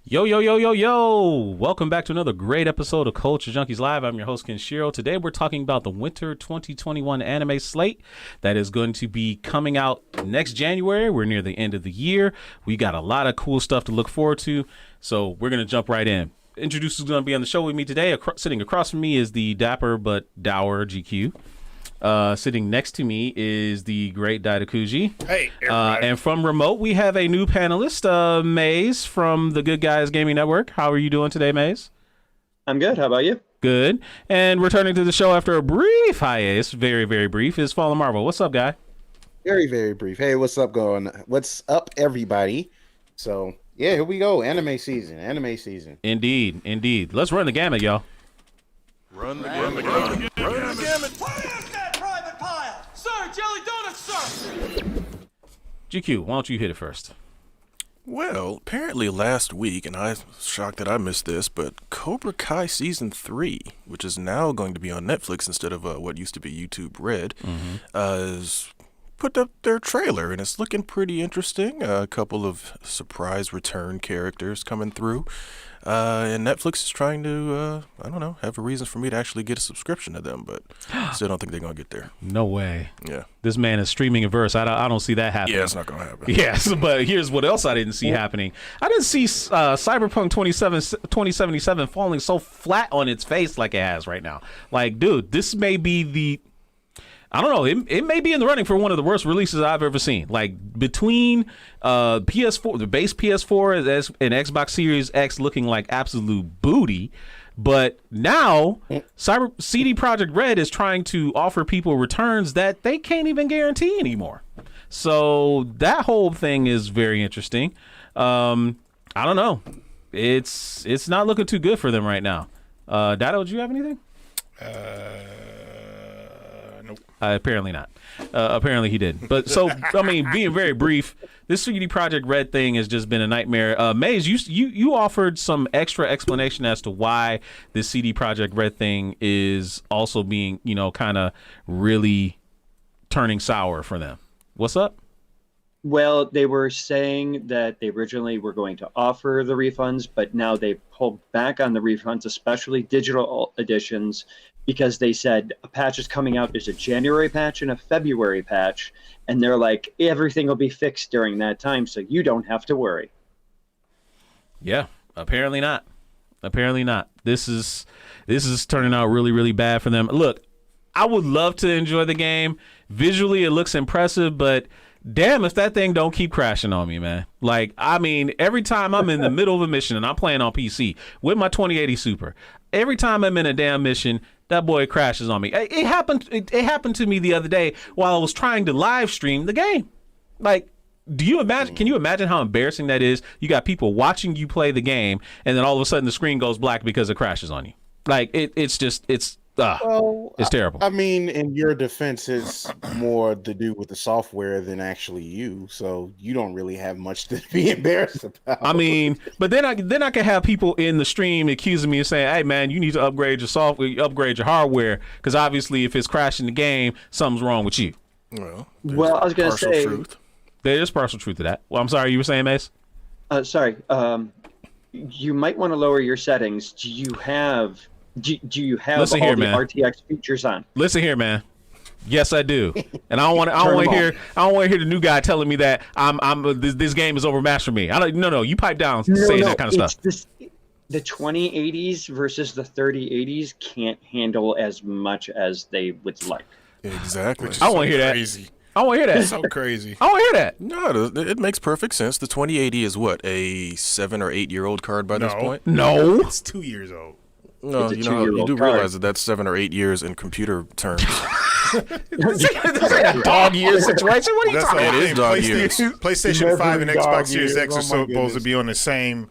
Yo, yo, yo, yo, yo. Welcome back to another great episode of Culture Junkies Live. I'm your host, Kenshiro. Today we're talking about the Winter 2021 anime slate that is going to be coming out next January. We're near the end of the year. We got a lot of cool stuff to look forward to, so we're going to jump right in. Introduce who's going to be on the show with me today. Sitting across from me is the dapper but dour GQ. Sitting next to me is the great Daidakuji. Hey, everybody. And from remote, we have a new panelist, Maze from the Good Guys Gaming Network. How are you doing today, Maze? I'm good. How about you? Good. And returning to the show after a brief hiatus, very, very brief, is Fallen Marvel. What's up, guy? Very, very brief. Hey, what's up, What's up, everybody? So, yeah, here we go. Anime season. Indeed, indeed. Let's run the gamut, y'all. Run the gamut. Run the gamut. What is that private pile? Sir, jelly donuts, sir! GQ, why don't you hit it first? Well, apparently last week, and I'm shocked that I missed this, but Cobra Kai Season 3, which is now going to be on Netflix instead of what used to be YouTube Red, has put up their trailer, and it's looking pretty interesting. A couple of surprise return characters coming through. And Netflix is trying to, have a reason for me to actually get a subscription to them, but still don't think they're going to get there. No way. Yeah. This man is streaming averse. I don't see that happening. Yeah, it's not going to happen. Yes, but here's what else I didn't see happening. I didn't see Cyberpunk 2077 falling so flat on its face like it has right now. Like, dude, this may be the... I don't know. It may be in the running for one of the worst releases I've ever seen. Like between PS4, the base PS4 and Xbox Series X looking like absolute booty, but now CD Projekt Red is trying to offer people returns that they can't even guarantee anymore. So that whole thing is very interesting. I don't know. It's not looking too good for them right now. Dado, do you have anything? Nope. Apparently not. Apparently he did. But so, I mean, being very brief, this CD Projekt Red thing has just been a nightmare. Maze, you offered some extra explanation as to why this CD Projekt Red thing is also being, kind of really turning sour for them. What's up? Well, they were saying that they originally were going to offer the refunds, but now they pulled back on the refunds, especially digital editions, because they said a patch is coming out. There's a January patch and a February patch, and they're like, everything will be fixed during that time, so you don't have to worry. Yeah, apparently not. Apparently not. This is turning out really, really bad for them. Look, I would love to enjoy the game. Visually, it looks impressive, but damn if that thing don't keep crashing on me, man. Like, I mean, every time I'm in the middle of a mission and I'm playing on PC with my 2080 Super, every time I'm in a damn mission, that boy crashes on me. It happened to me the other day while I was trying to live stream the game. Like, can you imagine how embarrassing that is? You got people watching you play the game, and then all of a sudden the screen goes black because it crashes on you. Like, it's terrible. I mean, in your defense, it's more to do with the software than actually you. So you don't really have much to be embarrassed about. I mean, but then I can have people in the stream accusing me of saying, "Hey, man, you need to upgrade your software, upgrade your hardware, because obviously, if it's crashing the game, something's wrong with you." Well, I was going to say, truth. There is partial truth to that. Well, I'm sorry, you were saying, Mace? Sorry, you might want to lower your settings. Do you have Listen all here, the man. RTX features on? Listen here, man. Yes, I do, and I don't want to hear the new guy telling me that this game is overmatched for me. No, you pipe down saying that kind of stuff. The 2080s versus the 3080s can't handle as much as they would like. Exactly. I want to hear that. Crazy. I want to hear that. So crazy. I want to hear that. No, it makes perfect sense. The 2080 is what, a 7 or 8 year old card by this point? No. It's 2 years old. No, It's a you 2-year-old do card. realize that that's 7 or 8 years in computer terms. This ain't a dog year situation. What are you That's talking the It about? whole is thing. dog years. PlayStation 5 and Measuring Xbox dog Series years. X are Oh, my supposed goodness. to be on the same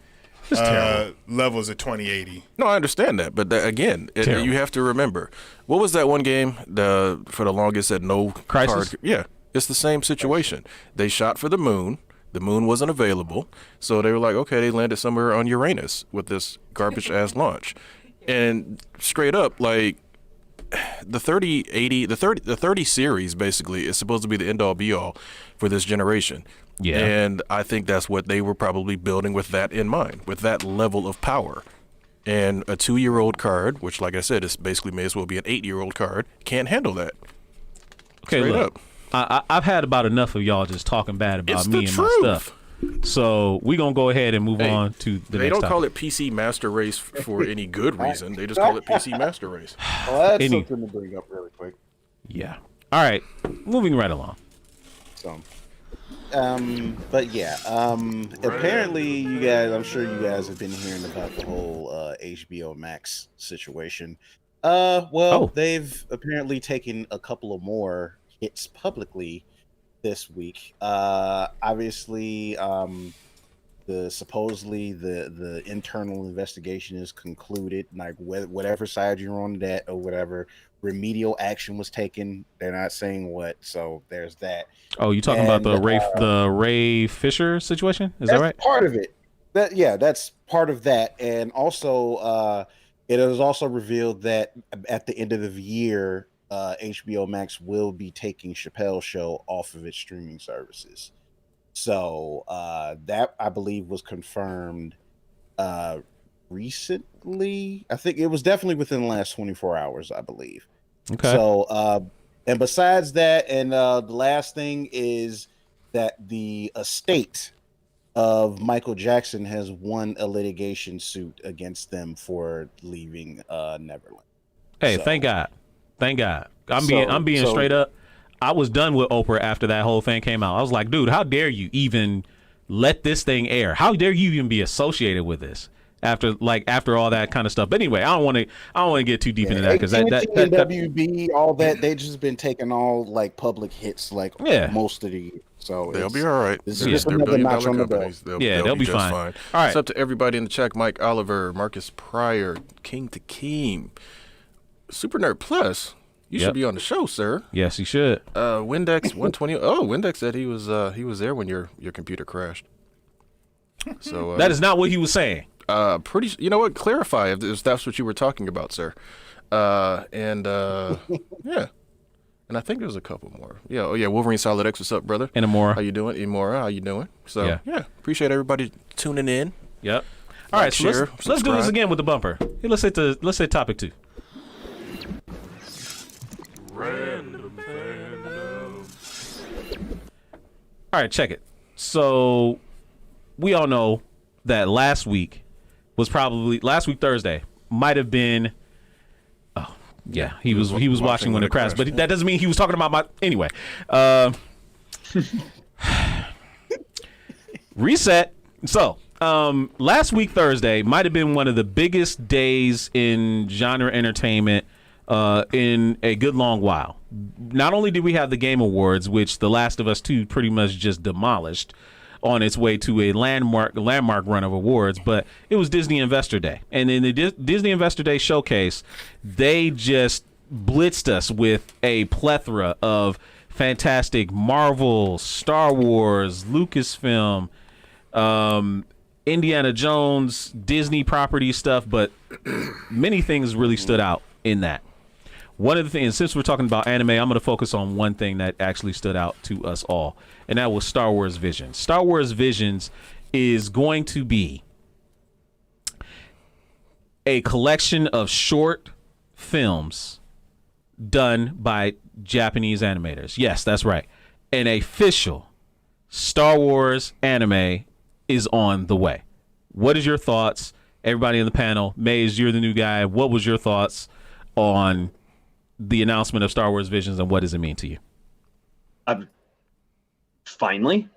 terrible. levels of 2080. No, I understand that, but again, Terrible. you have to remember, what was that one game for the longest that no Crysis? card? Yeah, it's the same situation. They shot for the moon. The moon wasn't available, so they were like, okay, they landed somewhere on Uranus with this garbage ass launch, and straight up, like, the 3080, the 30 series basically is supposed to be the end all be all for this generation. Yeah. And I think that's what they were probably building with that in mind, with that level of power. And a 2-year-old card, which, like I said, is basically may as well be an 8-year-old card, can't handle that. Okay, Straight look, I've had about enough of y'all just talking bad about It's me the and my truth. stuff. So we're going to go ahead and move on to the They next don't topic. call it PC Master Race for any good reason. They just call it PC Master Race. Well, that's Any- something to bring up really quick. Yeah. All right. Moving right along. So, but yeah, apparently you guys, I'm sure you guys have been hearing about the whole HBO Max situation. Oh. They've apparently taken a couple of more hits publicly this week. Obviously, supposedly the internal investigation is concluded. Like whatever side you're on that or whatever, remedial action was taken. They're not saying what, so there's that. Oh, you talking about And, the Ray Fisher situation? Is that That's right? part of it. That's part of that. And also, it was also revealed that at the end of the year, HBO Max will be taking Chappelle's Show off of its streaming services. So that I believe was confirmed recently. I think it was definitely within the last 24 hours, I believe. Okay. So, and besides that, and the last thing is that the estate of Michael Jackson has won a litigation suit against them for leaving Neverland. Hey, So- thank God. Thank God. I'm So- being so- straight up. I was done with Oprah after that whole thing came out. I was like, dude, how dare you even let this thing air? How dare you even be associated with this after all that kind of stuff? But anyway, I don't want to get too deep into that because AT&T that and WB, all that, they just been taking all like public hits like Yeah. most of the year. So They'll it's- be all right. This is They're, just they're another billion-dollar notch on the belt. companies. They'll be just fine. fine. All right. It's up to everybody in the chat. Mike Oliver, Marcus Pryor, King to Keem, Super Nerd Plus. You Yep. should be on the show, sir. yes, you should. Windex 120. Oh, Windex said he was there when your computer crashed. So That is not what he was saying. you know what? Clarify if that's what you were talking about, sir. Yeah. And I think there's a couple more. Yeah. Oh yeah. Wolverine Solid X. What's up, brother? And Amora. How you doing? Imora, how you doing? So Yeah. appreciate everybody tuning in. Yep. All right, so share, let's do this subscribe. again with the bumper. Hey, let's hit topic 2. All right, check it. So we all know that last week Thursday might have been. Oh yeah, he was watching when it crashed, but that doesn't mean he was talking about my anyway. Reset. So last week Thursday might have been one of the biggest days in genre entertainment in a good long while. Not only did we have the Game Awards, which The Last of Us 2 pretty much just demolished on its way to a landmark run of awards, but it was Disney Investor Day. And in the Disney Investor Day showcase, they just blitzed us with a plethora of fantastic Marvel, Star Wars, Lucasfilm, Indiana Jones, Disney property stuff, but many things really stood out in that. One of the things, since we're talking about anime, I'm going to focus on one thing that actually stood out to us all, and that was Star Wars Visions. Star Wars Visions is going to be a collection of short films done by Japanese animators. Yes, that's right. An official Star Wars anime is on the way. What is your thoughts? Everybody in the panel, Maze, you're the new guy. What was your thoughts on the announcement of Star Wars Visions, and what does it mean to you? Finally,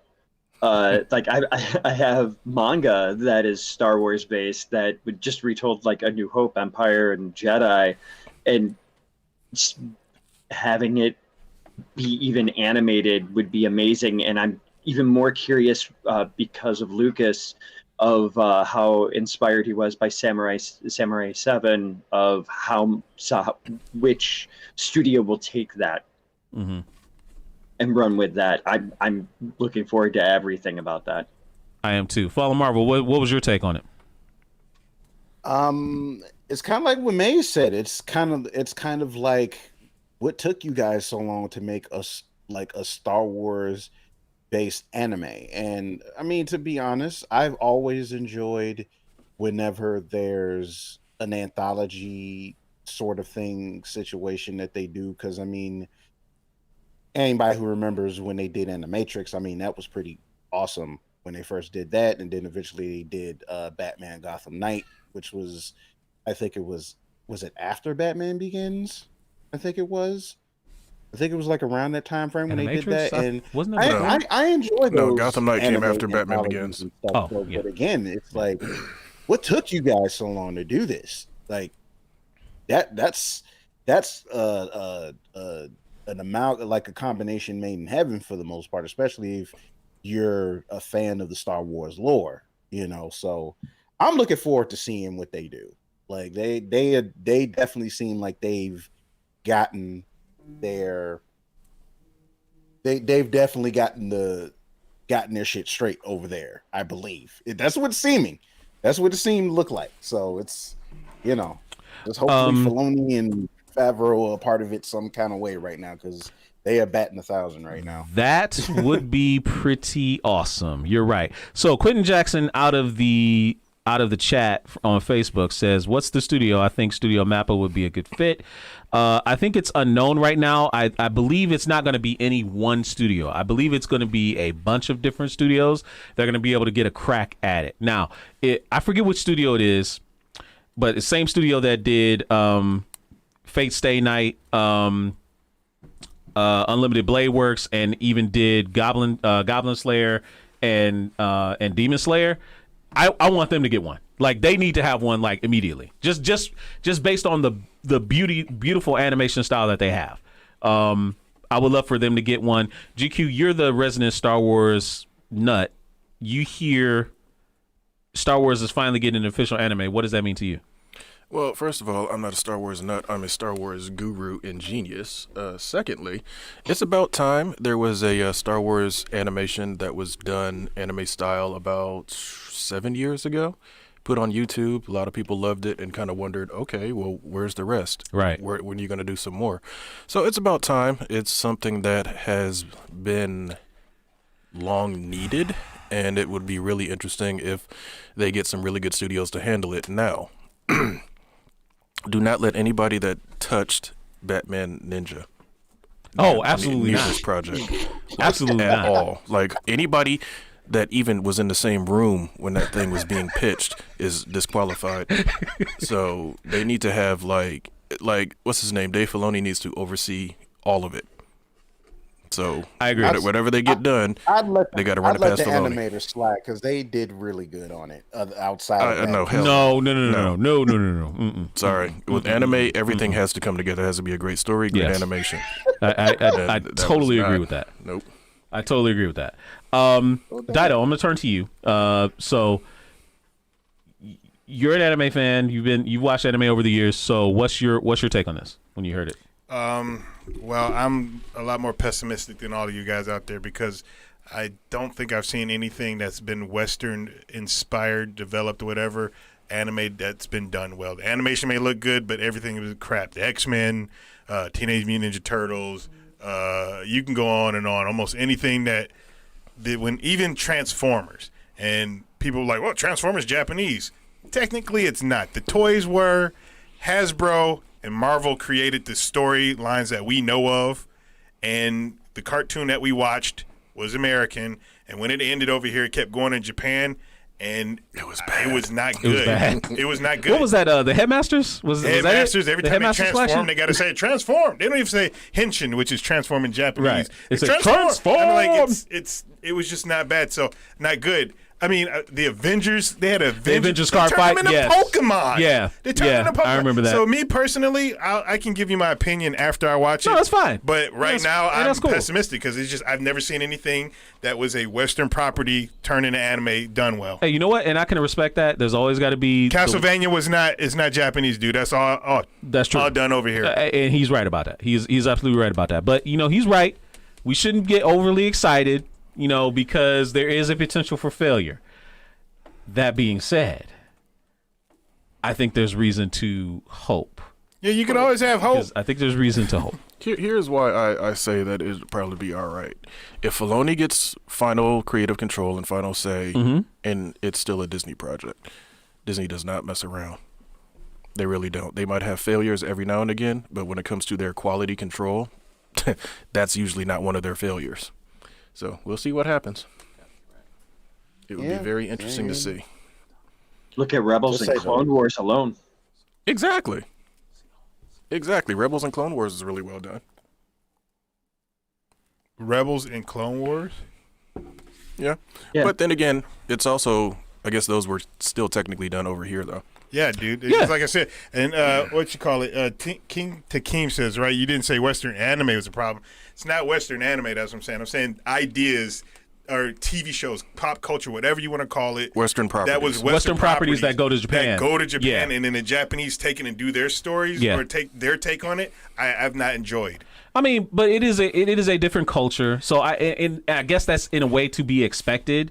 like I have manga that is Star Wars based that would just retold like A New Hope, Empire, and Jedi, and just having it be even animated would be amazing. And I'm even more curious because of Lucas of how inspired he was by Samurai 7, of which studio will take that Mm-hmm. and run with that. I'm looking forward to everything about that. I am too. Follow Marvel. What was your take on it? it's kind of like what May said. It's kind of like what took you guys so long to make us like a Star Wars based anime. And I mean, to be honest, I've always enjoyed whenever there's an anthology sort of thing situation that they do, because I mean, anybody who remembers when they did Animatrix, I mean, that was pretty awesome when they first did that, and then eventually they did Batman Gotham Knight, which was, I think it was it after Batman Begins? I think it was like around that time frame when they did that, and wasn't it? I enjoyed those. No, Gotham Knight came after Batman anthologies Begins. and stuff. Oh, yeah. But again, it's like, what took you guys so long to do this? Like that's an amount, like a combination made in heaven for the most part, especially if you're a fan of the Star Wars lore, you know. So I'm looking forward to seeing what they do. Like they definitely seem like they've gotten their they've definitely gotten their shit straight over there. I believe that's what it's seeming. That's what it seemed to look like. So it's, you know, just hopefully Filoni and Favreau are a part of it some kind of way right now, because they are batting 1,000 right now. That would be pretty awesome. You're right. So Quentin Jackson out of the chat on Facebook says, "What's the studio? I think Studio Mappa would be a good fit." I think it's unknown right now. I believe it's not going to be any one studio. I believe it's going to be a bunch of different studios. They're going to be able to get a crack at it. Now, I forget which studio it is, but the same studio that did Fate Stay Night, Unlimited Blade Works, and even did Goblin Slayer and Demon Slayer. I want them to get one. Like, they need to have one, like, immediately. Just based on the beautiful animation style that they have. I would love for them to get one. GQ, you're the resident Star Wars nut. You hear Star Wars is finally getting an official anime. What does that mean to you? Well, first of all, I'm not a Star Wars nut. I'm a Star Wars guru and genius. Secondly, it's about time there was a Star Wars animation that was done anime style about 7 years ago. Put on YouTube. A lot of people loved it and kind of wondered, okay, well, where's the rest? Right. When are you going to do some more? So it's about time. It's something that has been long needed, and it would be really interesting if they get some really good studios to handle it now. Do not let anybody that touched Batman Ninja. Absolutely near not. this project. Absolutely at not. all. Like, anybody that even was in the same room when that thing was being pitched is disqualified. So they need to have like what's his name? Dave Filoni needs to oversee all of it. So I agree. Whatever they get done, they got to run it past Filoni. I'd let the animators slack, because they did really good on it. Outside of No, that. hell No. Mm-mm. Sorry. With anime, everything has to come together. It has to be a great story, great animation. I totally agree with that. Nope. I totally agree with that. Dido, I'm gonna turn to you. So you're an anime fan. You've watched anime over the years. So what's your take on this when you heard it? Well, I'm a lot more pessimistic than all of you guys out there, because I don't think I've seen anything that's been Western inspired, developed, whatever, anime that's been done well. The animation may look good, but everything was crap. The X-Men, Teenage Mutant Ninja Turtles, you can go on and on. Almost anything that when even Transformers, and people were like, well, Transformers Japanese. Technically, it's not. The toys were. Hasbro and Marvel created the storylines that we know of, and the cartoon that we watched was American. And when it ended over here, it kept going in Japan, and it was bad. It was not good. It was not good. What was that? The Headmasters? Was Headmasters? that it? Every The time they Headmasters transform, flashing? they got to say transform. They don't even say henshin, which is transform in Japanese. Right. It's It's transform. transform. I mean, like it was just not bad. So not good. I mean, the Avengers, they had Avengers card they turned fight, them into yes. Pokemon. Yeah. They turned them into Pokemon. I remember that. So me personally, I can give you my opinion after I watch it. No, that's fine. But right now, I'm that's cool. pessimistic, because it's just I've never seen anything that was a Western property turned into anime done well. Hey, you know what? And I can respect that. There's always got to be Castlevania is not Japanese, dude. That's all. That's true. All done over here. And he's right about that. He's absolutely right about that. But he's right. We shouldn't get overly excited, because there is a potential for failure. That being said, I think there's reason to hope. Yeah, you can always have hope. I think there's reason to hope. Here's why I say that it'd probably be all right. If Filoni gets final creative control and final say, and it's still a Disney project, Disney does not mess around. They really don't. They might have failures every now and again, but when it comes to their quality control, that's usually not one of their failures. So we'll see what happens. It would be very interesting to see. Look at Rebels and Clone Wars alone. Exactly. Rebels and Clone Wars is really well done. Rebels and Clone Wars? Yeah. But then again, it's also, I guess those were still technically done over here, though. Yeah, dude. It's like I said, and what you call it? King Takeem says, right? You didn't say Western anime was a problem. It's not Western anime. That's what I'm saying. I'm saying ideas or TV shows, pop culture, whatever you want to call it. Western properties. That was Western properties that go to Japan. And then the Japanese take it and do their stories or take their take on it. I've not enjoyed. I mean, but it is a different culture. So I guess that's in a way to be expected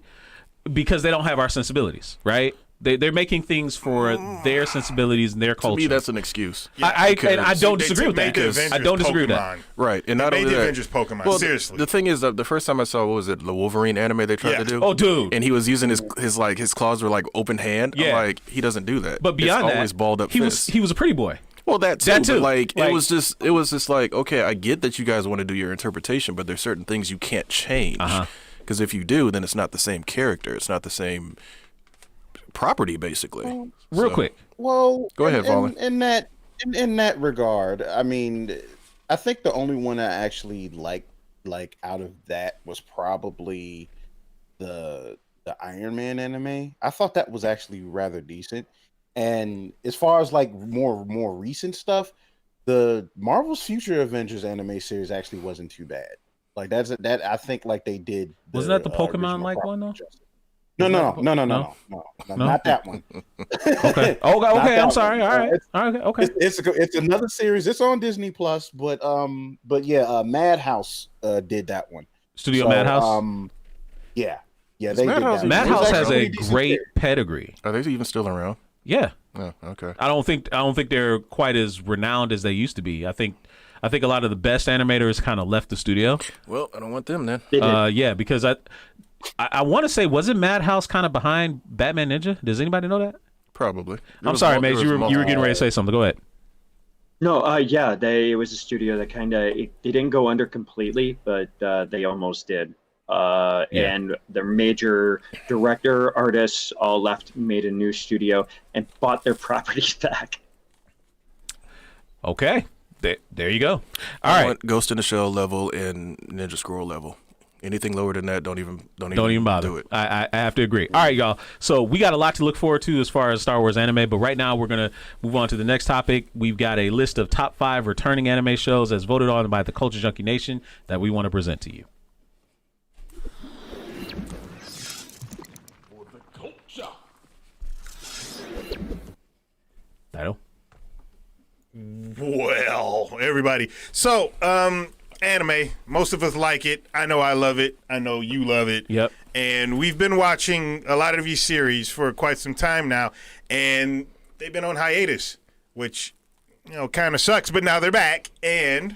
because they don't have our sensibilities, right? They're making things for their sensibilities and their culture. To me, that's an excuse. Yeah, I don't disagree with that. I don't disagree with that. Right, and not only the that, Avengers Pokemon. well, Seriously, the thing is, the first time I saw, what was it, the Wolverine anime they tried to do? Oh, dude, and he was using his claws were like open hand. Yeah, I'm like, he doesn't do that. But beyond it's that, always balled up. He was a pretty boy. Well, that too. But like, it was just like, okay, I get that you guys want to do your interpretation, but there's certain things you can't change because if you do, then it's not the same character. It's not the same property, basically. Real quick. Well, go ahead, Vaughn. In that regard, I mean, I think the only one I actually like out of that was probably the Iron Man anime. I thought that was actually rather decent. And as far as like more recent stuff, the Marvel's Future Avengers anime series actually wasn't too bad. Like that I think like they did. Wasn't that the Pokemon like one though? No, not that one. Okay. Okay. I'm sorry. All right. Okay. It's another series. It's on Disney Plus, but Madhouse did that one. Studio Madhouse. Yeah, they did Madhouse that. Madhouse has a great pedigree. Are they even still around? Yeah. Oh, okay. I don't think they're quite as renowned as they used to be. I think a lot of the best animators kind of left the studio. Well, I don't want them then. Yeah, because I want to say, wasn't Madhouse kind of behind Batman Ninja? Does anybody know that? Probably. I'm sorry, Maze. You were getting ready to say something. Go ahead. No, it was a studio that they didn't go under completely, but they almost did. And their major director, artists all left, made a new studio, and bought their properties back. Okay. There you go. All I right. want Ghost in the Shell level and Ninja Scroll level. Anything lower than that, don't even bother. do it. I have to agree. All right, y'all. So we got a lot to look forward to as far as Star Wars anime, but right now we're going to move on to the next topic. We've got a list of top 5 returning anime shows as voted on by the Culture Junkie Nation that we want to present to you. For the culture. Title? Well, everybody. So, anime, most of us like it. I know I love it. I know you love it. Yep. And we've been watching a lot of these series for quite some time now, and they've been on hiatus, which, kind of sucks, but now they're back, and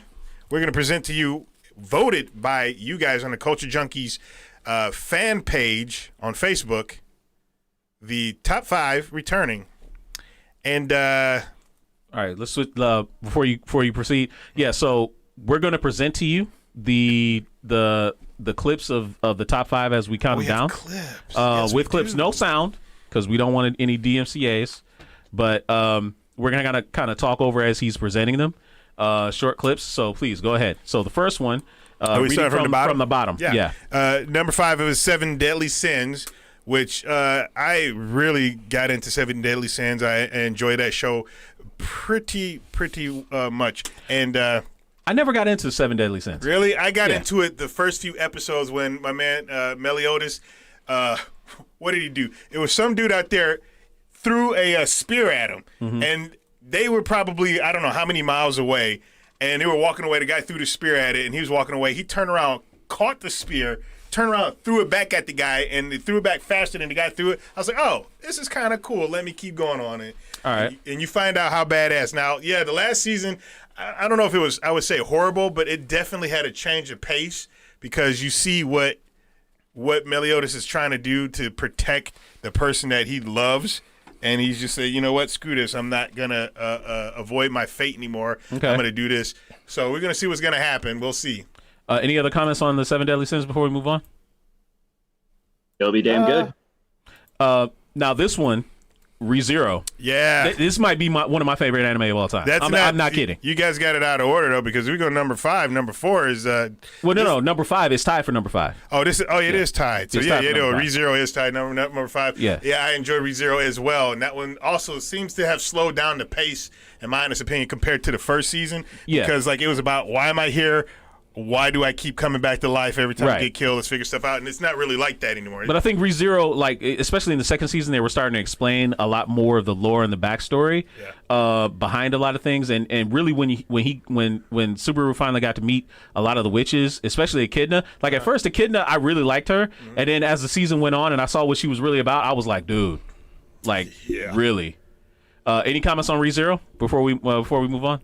we're going to present to you, voted by you guys on the Culture Junkies fan page on Facebook, the top 5 returning. And all right, let's switch before you proceed. Yeah, so we're going to present to you the clips of the top 5 as we count them down. Clips. Yes, with clips, no sound, because we don't want any DMCAs. But we're going to kind of talk over as he's presenting them. Short clips. So please go ahead. So the first one. Are we starting from the bottom? From the bottom. Yeah. Number 5 is 7 Deadly Sins, which I really got into 7 Deadly Sins. I enjoy that show pretty much. And I never got into 7 Deadly Sins. Really? I got into it the first few episodes when my man Meliodas, what did he do? It was some dude out there threw a spear at him, and they were probably, I don't know how many miles away, and they were walking away. The guy threw the spear at it, and he was walking away. He turned around, caught the spear, turned around, threw it back at the guy, and they threw it back faster than the guy threw it. I was like, oh, this is kind of cool. Let me keep going on it. All right. And you find out how badass. Now, yeah, the last season, I don't know if it was, I would say horrible, but it definitely had a change of pace because you see what Meliodas is trying to do to protect the person that he loves. And he's just saying, you know what, screw this. I'm not going to avoid my fate anymore. Okay. I'm going to do this. So we're going to see what's going to happen. We'll see. Any other comments on the 7 Deadly Sins before we move on? It'll be damn good. Now this one, ReZero. Yeah. This might be one of my favorite anime of all time. I'm not kidding. You guys got it out of order, though, because we go number 5. Number 4 is... well, no. Number 5 is tied for number 5. Oh, it is tied. So, It's yeah, tied for number 5. ReZero is tied number 5. Yeah. Yeah, I enjoy ReZero as well. And that one also seems to have slowed down the pace, in my honest opinion, compared to the first season. Yeah. Because, like, it was about, why am I here? Why do I keep coming back to life every time I Right. get killed? Let's figure stuff out. And it's not really like that anymore. But I think ReZero, like especially in the second season, they were starting to explain a lot more of the lore and the backstory behind a lot of things. And really, when Subaru finally got to meet a lot of the witches, especially Echidna. Like at first, Echidna, I really liked her, and then as the season went on and I saw what she was really about, I was like, dude, like really. Any comments on ReZero before we move on?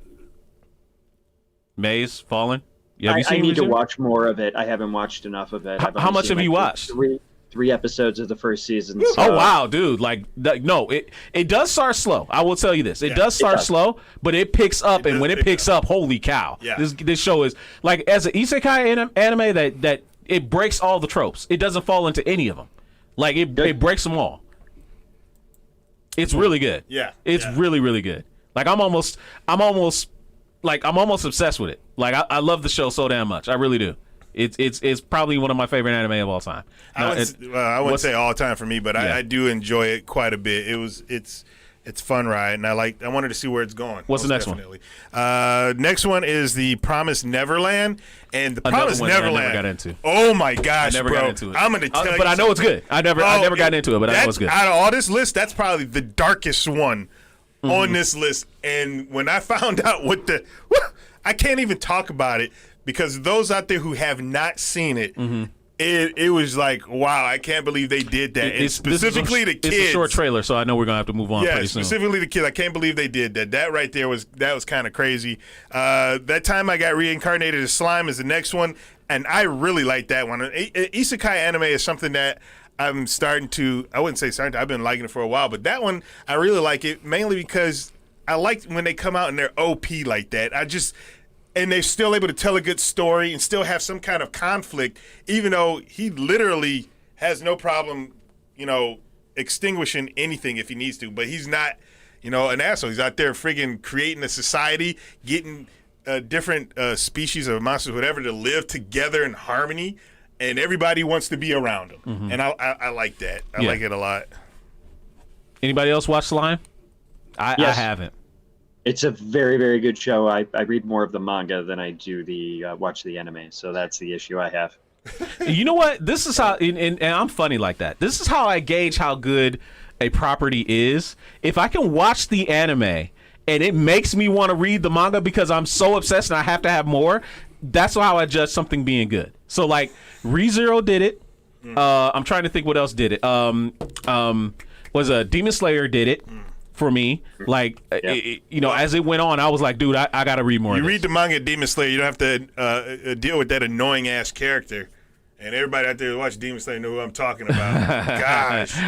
Maze, Fallen. Yeah, I need to watch more of it. I haven't watched enough of it. How much have you watched? Three episodes of the first season. So. Oh wow, dude! No, it does start slow. I will tell you this: it does start slow, but it picks up, and when it picks up, holy cow! Yeah. This show is like as an isekai anime that it breaks all the tropes. It doesn't fall into any of them. Like it breaks them all. It's really good. Yeah, it's really really good. Like I'm almost obsessed with it. Like I love the show so damn much. I really do. It's probably one of my favorite anime of all time. Now, I wouldn't say all time for me, but I do enjoy it quite a bit. It's fun ride, and I wanted to see where it's going. What's the next definitely. One? Next one is the Promised Neverland, and the Promised Neverland. I never got into. Oh my gosh, I never bro! got into it. I'm gonna tell you, but I know it's good. I never got into it, but I know it's good. Out of all this list, that's probably the darkest one on this list. And when I found out I can't even talk about it because those out there who have not seen it. It was like, wow, I can't believe they did that. And specifically the kids. It's a short trailer, so I know we're going to have to move on pretty soon. Specifically the kids. I can't believe they did that. That right there was kind of crazy. That time I got reincarnated as slime is the next one, and I really like that one. Isekai anime is something that I'm starting to, I wouldn't say starting to, I've been liking it for a while, but that one, I really like it, mainly because I like when they come out and they're OP like that. And they're still able to tell a good story and still have some kind of conflict, even though he literally has no problem, extinguishing anything if he needs to. But he's not, an asshole. He's out there friggin' creating a society, getting different species of monsters, whatever, to live together in harmony, and everybody wants to be around him. And I like that. I like it a lot. Anybody else watch Slime? Yes. I haven't. It's a very, very good show. I read more of the manga than I do watch the anime, so that's the issue I have. You know what? This is how, and I'm funny like that. This is how I gauge how good a property is. If I can watch the anime and it makes me want to read the manga because I'm so obsessed and I have to have more, that's how I judge something being good. So like ReZero did it. I'm trying to think what else did it. Demon Slayer did it. For me, like as it went on, I was like, dude, I gotta read more. You read the manga Demon Slayer, you don't have to deal with that annoying ass character. And everybody out there who watch Demon Slayer know who I'm talking about. Gosh,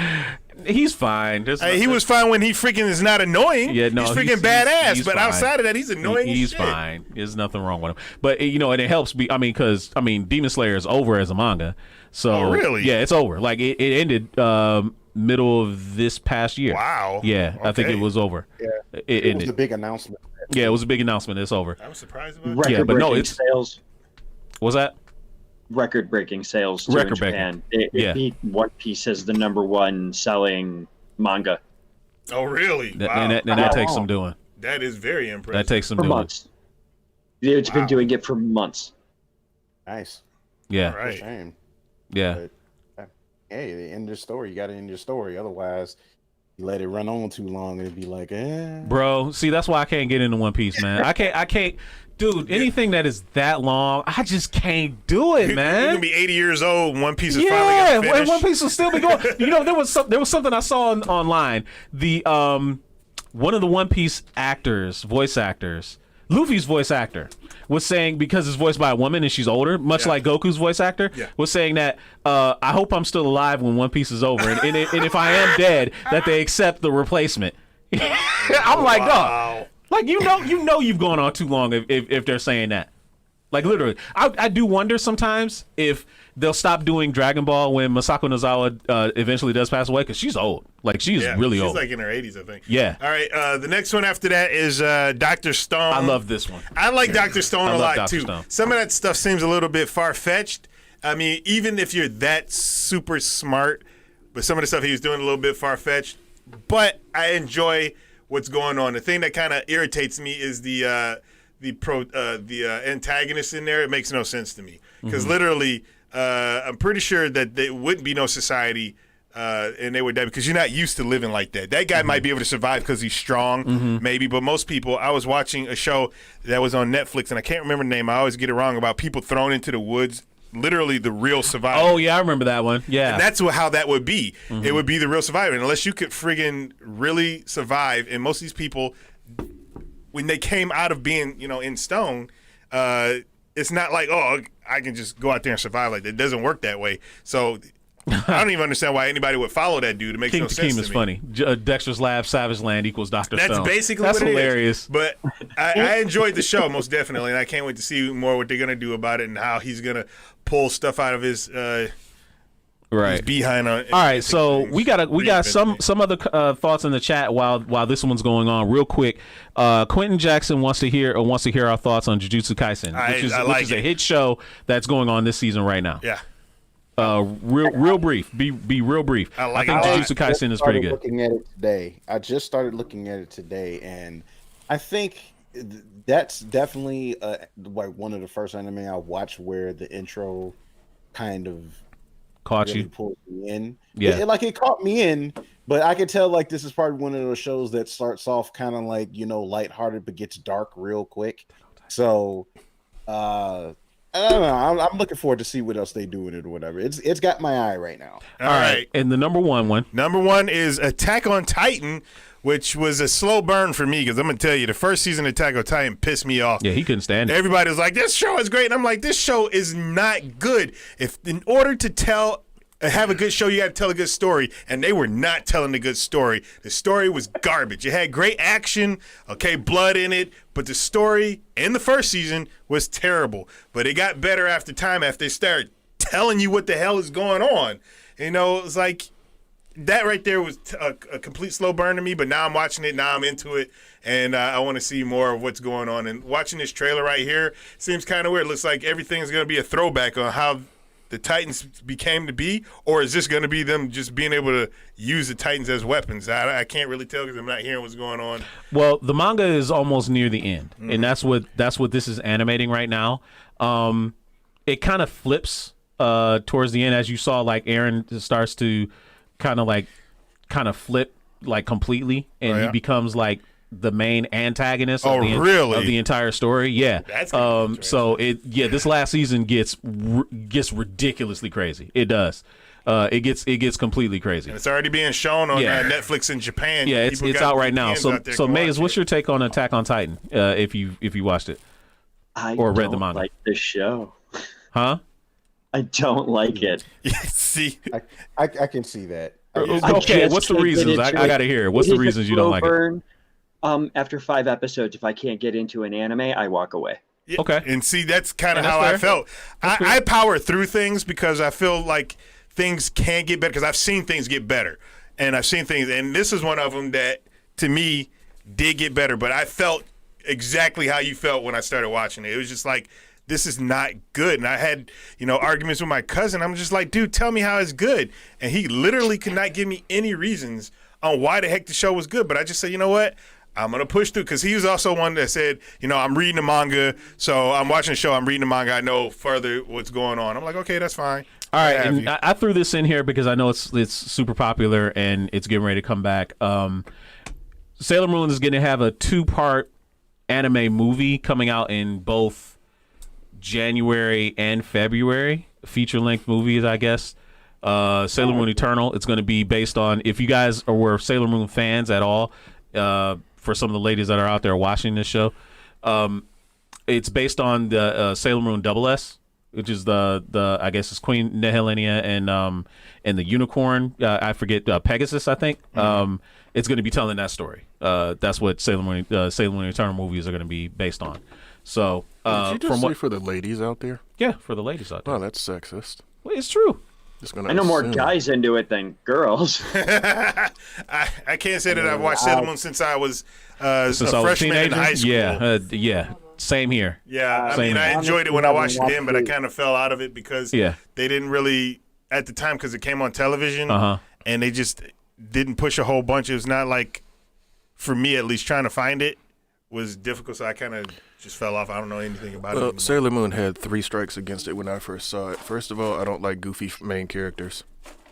he's fine. He was fine when he freaking is not annoying. Yeah, no, he's freaking badass. He's but fine. Outside of that, he's annoying. He's as shit. fine. There's nothing wrong with him. But and it helps. Because Demon Slayer is over as a manga. So oh, really? Yeah, it's over. Like it ended. Middle of this past year. Wow. Yeah, okay. I think it was over. Yeah. It was a big announcement. Yeah, it was a big announcement. It's over. I was surprised about that. Yeah, but no, it's sales. What's that? Record-breaking sales too in Japan. It beat One Piece as the #1 selling manga. Oh, really? Wow. And that takes some doing. That is very impressive. That takes some for doing. Months. It's been doing it for months. Nice. Yeah. Right. Shame. Yeah. But, hey, the end of the story. You got to end your story. Otherwise, You let it run on too long, and it'd be like, Bro, see, that's why I can't get into One Piece, man. I can't. Dude, anything that is that long, I just can't do it, man. You're gonna be 80 years old. And One Piece is finally gonna and finish. One Piece will still be going. You know, there was something I saw online. The one of the One Piece voice actors, Luffy's voice actor, was saying, because it's voiced by a woman and she's older, much like Goku's voice actor, was saying that I hope I'm still alive when One Piece is over, and if I am dead, that they accept the replacement. I'm like, dog. Like, you know you've gone on too long if they're saying that. Like, literally. I do wonder sometimes if they'll stop doing Dragon Ball when Masako Nozawa eventually does pass away, because she's old. Like, she is really old. She's like in her 80s, I think. Yeah. All right, the next one after that is Dr. Stone. I love this one. I like Dr. Stone a lot, Dr. too. Stone. Some of that stuff seems a little bit far-fetched. I mean, even if you're that super smart, but some of the stuff he was doing a little bit far-fetched. But I enjoy what's going on. The thing that kind of irritates me is the antagonist in there. It makes no sense to me, because literally I'm pretty sure that there wouldn't be no society and they would die, because you're not used to living like that. That guy might be able to survive because he's strong, maybe, but most people. I was watching a show that was on Netflix, and I can't remember the name. I always get it wrong, about people thrown into the woods. Literally the real survivor. Oh, yeah, I remember that one. Yeah. And that's how that would be. It would be the real survivor. And unless you could friggin' really survive, and most of these people, when they came out of being, in stone, it's not like, oh, I can just go out there and survive like that. It doesn't work that way. So I don't even understand why anybody would follow that dude. It makes King no sense Takeem to is me. funny. Dexter's Lab, Savage Land equals Dr. That's Stone. basically That's what it hilarious. is. But I enjoyed the show, most definitely, and I can't wait to see more what they're going to do about it and how he's going to pull stuff out of his behind on. All right, so we got some other thoughts in the chat while this one's going on real quick. Quentin Jackson wants to hear our thoughts on Jujutsu Kaisen, which is a hit show that's going on this season right now. Yeah. Real brief. Be real brief. I think Jujutsu Kaisen is pretty good. Looking at it today, I just started looking at it today, and I think that's definitely like one of the first anime I watched where the intro kind of caught really you, pulled me in. Yeah, it caught me in, but I could tell like this is probably one of those shows that starts off kind of like lighthearted but gets dark real quick. So I don't know. I'm looking forward to see what else they do with it or whatever. It's got my eye right now. All right. And the number one. Number one is Attack on Titan, which was a slow burn for me, because I'm going to tell you, the first season of Attack on Titan pissed me off. Yeah, he couldn't stand it. Everybody was like, this show is great. And I'm like, this show is not good. If in order to have a good show, you got to tell a good story, and they were not telling a good story. The story was garbage. It had great action, blood in it, but the story in the first season was terrible. But it got better after time, after they started telling you what the hell is going on. It was like that right there was a complete slow burn to me, but now I'm watching it, now I'm into it, and I want to see more of what's going on. And watching this trailer right here seems kind of weird. It looks like everything's going to be a throwback on how the Titans became to be, or is this going to be them just being able to use the Titans as weapons? I can't really tell because I'm not hearing what's going on. Well, the manga is almost near the end, and that's what this is animating right now. It kind of flips towards the end, as you saw, like Eren starts to kind of flip like completely, and he becomes like the main antagonist of the entire story. Yeah. That's so this last season gets ridiculously crazy. It does. It gets completely crazy. And it's already being shown on Netflix in Japan. Yeah, it's out right now. So Maze, what's your take on Attack on Titan? If you watched it or read the manga? Like the show. Huh? I don't like it. See, I can see that. Okay, what's the reasons? I gotta hear it. What's the reasons you don't like it? After 5 episodes, if I can't get into an anime, I walk away. Yeah. Okay. And see, that's kind of how fair. I felt. I power through things because I feel like things can get better, because I've seen things get better. And I've seen things, and this is one of them that, to me, did get better. But I felt exactly how you felt when I started watching it. It was just like, this is not good. And I had, arguments with my cousin. I'm just like, dude, tell me how it's good. And he literally could not give me any reasons on why the heck the show was good. But I just said, you know what? I'm going to push through, because he was also one that said, I'm reading the manga, so I'm watching the show, I'm reading the manga, I know further what's going on. I'm like, okay, that's fine. All right, have and you. I threw this in here because I know it's super popular and it's getting ready to come back. Sailor Moon is going to have a 2-part anime movie coming out in both January and February. Feature-length movies, I guess. Sailor Moon Eternal. It's going to be based on, if you guys were Sailor Moon fans at all, for some of the ladies that are out there watching this show, it's based on the Sailor Moon Double S, which is the I guess it's Queen Nihilenia and the unicorn. I forget, Pegasus, I think. It's going to be telling that story. That's what Sailor Moon Eternal movies are going to be based on. So, Did you just say for the ladies out there? Yeah, for the ladies out there. Oh, that's sexist. Well, it's true. I know more guys into it than girls. I can't say that I've watched Sailor Moon since I was a freshman in high school. Yeah. Same here. Yeah, Same I here. enjoyed it when I watched it then, but I kind of fell out of it because they didn't really, at the time, because it came on television, and they just didn't push a whole bunch. It was not like, for me at least, trying to find it was difficult, so I kind of just fell off. I don't know anything about it anymore. Sailor Moon had 3 strikes against it when I first saw it. First of all, I don't like goofy main characters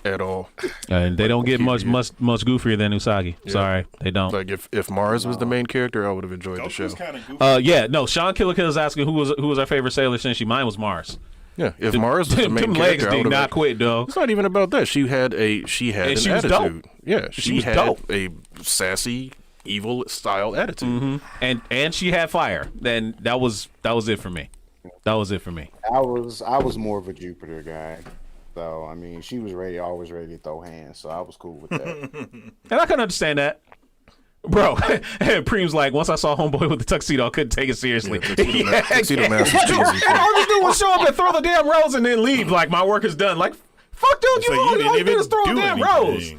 at all. And they don't get much goofier than Usagi. Yeah. Sorry, they don't. Like if Mars was the main character, I would have enjoyed the show. Kind of goofy. Yeah, no. Sean Killikill is asking who was our favorite Sailor Senshi. Mine was Mars. Yeah, if Mars was the main Them legs character, I did would not have. quit, though. It's not even about that. She had an she was attitude. dope. Yeah, She she was had dope. a sassy, evil style attitude. And she had fire. Then that was it for me. That was it for me. I was more of a Jupiter guy. So I mean, she was always ready to throw hands. So I was cool with that. And I can understand that. Bro, Preem's like, once I saw Homeboy with the tuxedo, I couldn't take it seriously. Tuxedo Mask was cheesy. All you do was show up and throw the damn rose and then leave. Like, my work is done. Like, fuck, dude, So all you did is throw do the damn anything. rose. Yeah,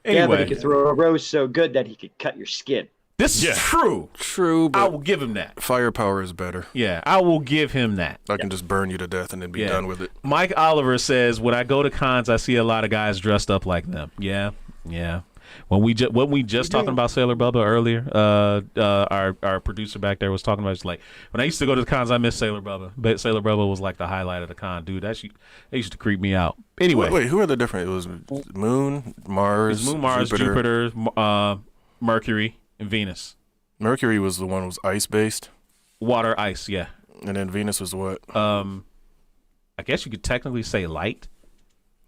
but he Anyway, could throw a rose so good that he could cut your skin. this is true. True, I but will give him that. firepower is better. Yeah, I will give him that. I can just burn you to death and then be done with it. Mike Oliver says, when I go to cons, I see a lot of guys dressed up like them. Yeah. When we just talking about Sailor Bubba earlier, our producer back there was talking about, it's like, when I used to go to the cons, I miss Sailor Bubba. But Sailor Bubba was like the highlight of the con. Dude, that used to creep me out. Anyway. Wait, who are the different? It was Moon, Mars, It's Moon, Mars, Jupiter, Mercury, and Venus. Mercury was the one that was ice-based. Water, ice, yeah. And then Venus was what? I guess you could technically say light.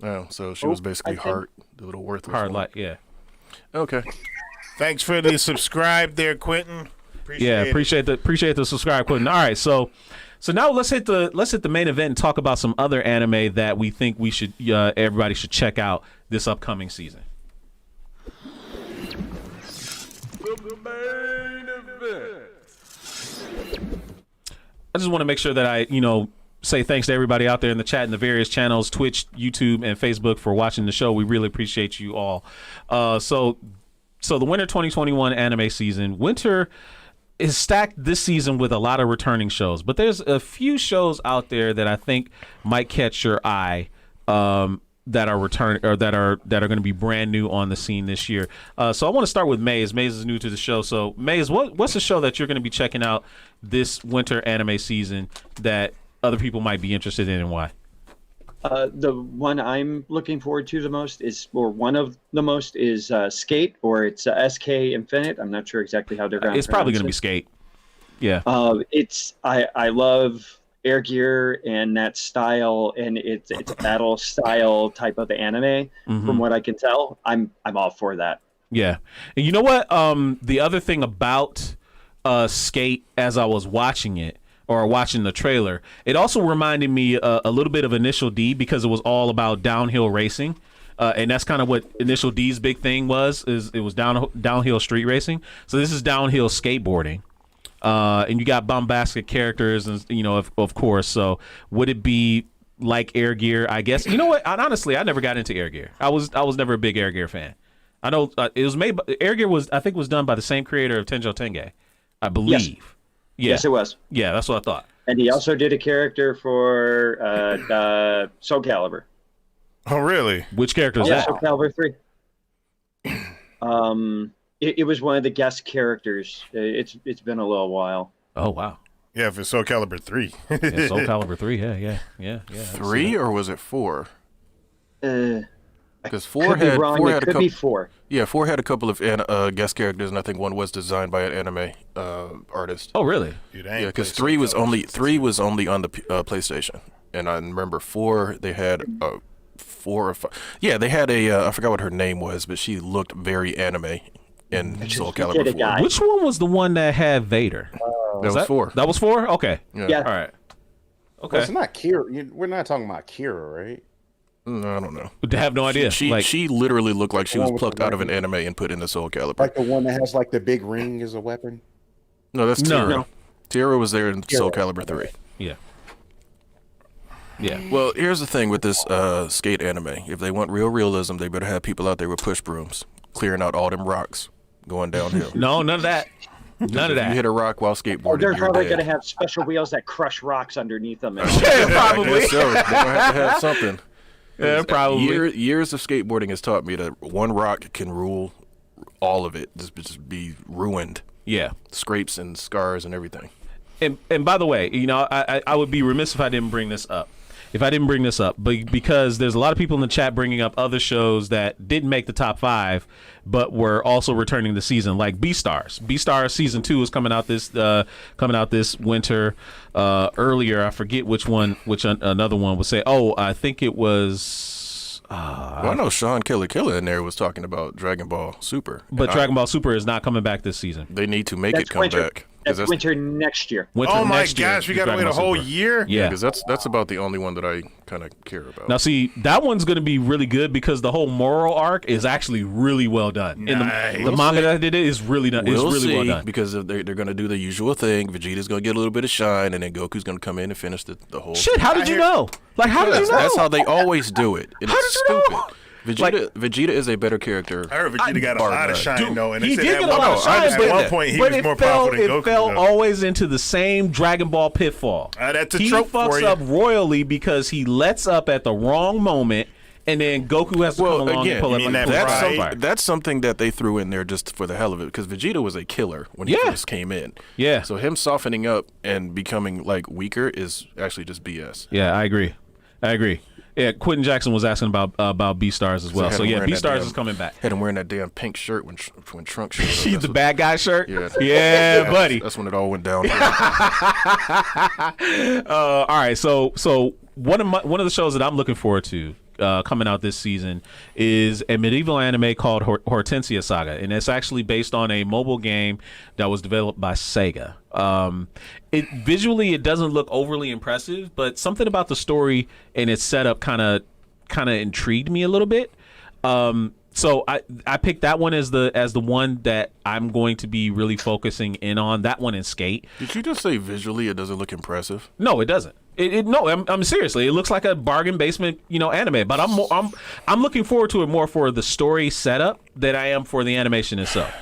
Oh, so she was basically heart, the little worthless Hard one. light, yeah. Okay. Thanks for the subscribe there, Quentin. Appreciate the subscribe, Quentin. All right, so now let's hit the main event and talk about some other anime that we think we should everybody should check out this upcoming season. I just want to make sure that I, say thanks to everybody out there in the chat and the various channels, Twitch, YouTube, and Facebook for watching the show. We really appreciate you all. So the winter 2021 anime season, winter is stacked this season with a lot of returning shows, but there's a few shows out there that I think might catch your eye. That are returning or that are going to be brand new on the scene this year. So I want to start with Maze. Maze is new to the show. So Maze, what's the show that you're going to be checking out this winter anime season that other people might be interested in, and why? The one I'm looking forward to the most one of the most is Skate, or it's SK Infinite. I'm not sure exactly how they're going to It's probably going to be Skate. Yeah. I love Air Gear and that style, and it's a battle style type of anime. From what I can tell, I'm all for that. Yeah. And you know what? The other thing about Skate, as I was watching it or watching the trailer, it also reminded me a little bit of Initial D, because it was all about downhill racing. And that's kind of what Initial D's big thing was downhill street racing. So this is downhill skateboarding. And you got bombastic characters, and of course. So would it be like Air Gear? I guess. You know what? Honestly, I never got into Air Gear. I was never a big Air Gear fan. I know it was made. Air Gear was done by the same creator of Tenjo Tenge, I believe. Yes. Yeah. Yes, it was. Yeah, that's what I thought. And he also did a character for Soul Calibur. Oh, really? Which character is Yeah, that? Soul Calibur 3. It was one of the guest characters. It's been a little while. Oh wow. Yeah, for Soul Calibur 3. Yeah, Soul Calibur 3. Yeah. 3 or was it 4? Because 4 Could be had wrong. 4 It had a could couple. be 4. Yeah, 4 had a couple of guest characters, and I think one was designed by an anime artist. Oh, really? Dude, Yeah, because 3 was only on the PlayStation, and I remember 4 they had 4 or 5. Yeah, they had I forgot what her name was, but she looked very anime in Soul Calibur 4. guy. Which one was the one that had Vader? That was 4. That was 4? Okay. Yeah. All right. Okay. Well, it's not Kira. We're not talking about Kira, right? I don't know. I have no idea. She literally looked like she The was one with plucked the out of an ring. anime and put into Soul Calibur. Like the one that has like the big ring as a weapon. No, that's No. Tira. No. Tira was there in Soul Calibur 3. Yeah. Yeah. Well, here's the thing with this skate anime. If they want real realism, they better have people out there with push brooms, clearing out all them rocks, going downhill. No, none of that. None of If you hit that. a rock while skateboarding, They're you're probably dead. going to have special wheels that crush rocks underneath them. Yeah, I probably. guess so. They're gonna have to have something. Yeah, probably. Years of skateboarding has taught me that one rock can rule all of it. Just be ruined. Yeah. Scrapes and scars and everything. And by the way, I would be remiss if I didn't bring this up. But because there's a lot of people in the chat bringing up other shows that didn't make the top 5, but were also returning this season, like Beastars. Beastars season 2 is coming out this winter. Earlier, I forget which another one would say. Oh, I think it was. Well, I know Sean Killer in there was talking about Dragon Ball Super. But Dragon Ball Super is not coming back this season. They need to make it That's come winter. back. 'Cause That's winter next year. Winter Oh my next year gosh, we is got to Dragon wait a Ball whole Super. year? Yeah. Because that's about the only one that I kind of care about. Now, see, that one's going to be really good because the whole moral arc is actually really well done. And Nice. the manga that did it is really done. We'll it's really see, well done. because they're going to do the usual thing. Vegeta's going to get a little bit of shine, and then Goku's going to come in and finish the whole Shit, how did you know? Like, how did you know? That's how they always do it. And How it's did you know? stupid. Vegeta is a better character. I heard Vegeta got a bar lot of none. shine, though. And they He said did at get a one- lot of shine, at one point he but was it more fell, powerful than Goku. it fell though. always into the same Dragon Ball pitfall. That's a He trope for fucks you. up royally because he lets up at the wrong moment, and then Goku has to come along again, and pull you up mean like that Cobra pride? Kai. That's something that they threw in there just for the hell of it, because Vegeta was a killer when he Yeah. first came in. Yeah. So him softening up and becoming like weaker is actually just BS. Yeah, I agree. Yeah, Quentin Jackson was asking about Beastars as well. had So him yeah, wearing that Beastars damn- is coming back. Had him wearing that damn pink shirt when Trunks showed up. He's That's the what- bad guy shirt. Yeah. Yeah, buddy. That's when it all went down. All right, so one of the shows that I'm looking forward to coming out this season is a medieval anime called Hortensia Saga, and it's actually based on a mobile game that was developed by Sega. It doesn't look overly impressive, but something about the story and its setup kind of intrigued me a little bit. So I picked that one as the one that I'm going to be really focusing in on. That one in Skate. Did you just say visually it doesn't look impressive? No, it doesn't. I'm seriously. It looks like a bargain basement, anime. But I'm looking forward to it more for the story setup than I am for the animation itself.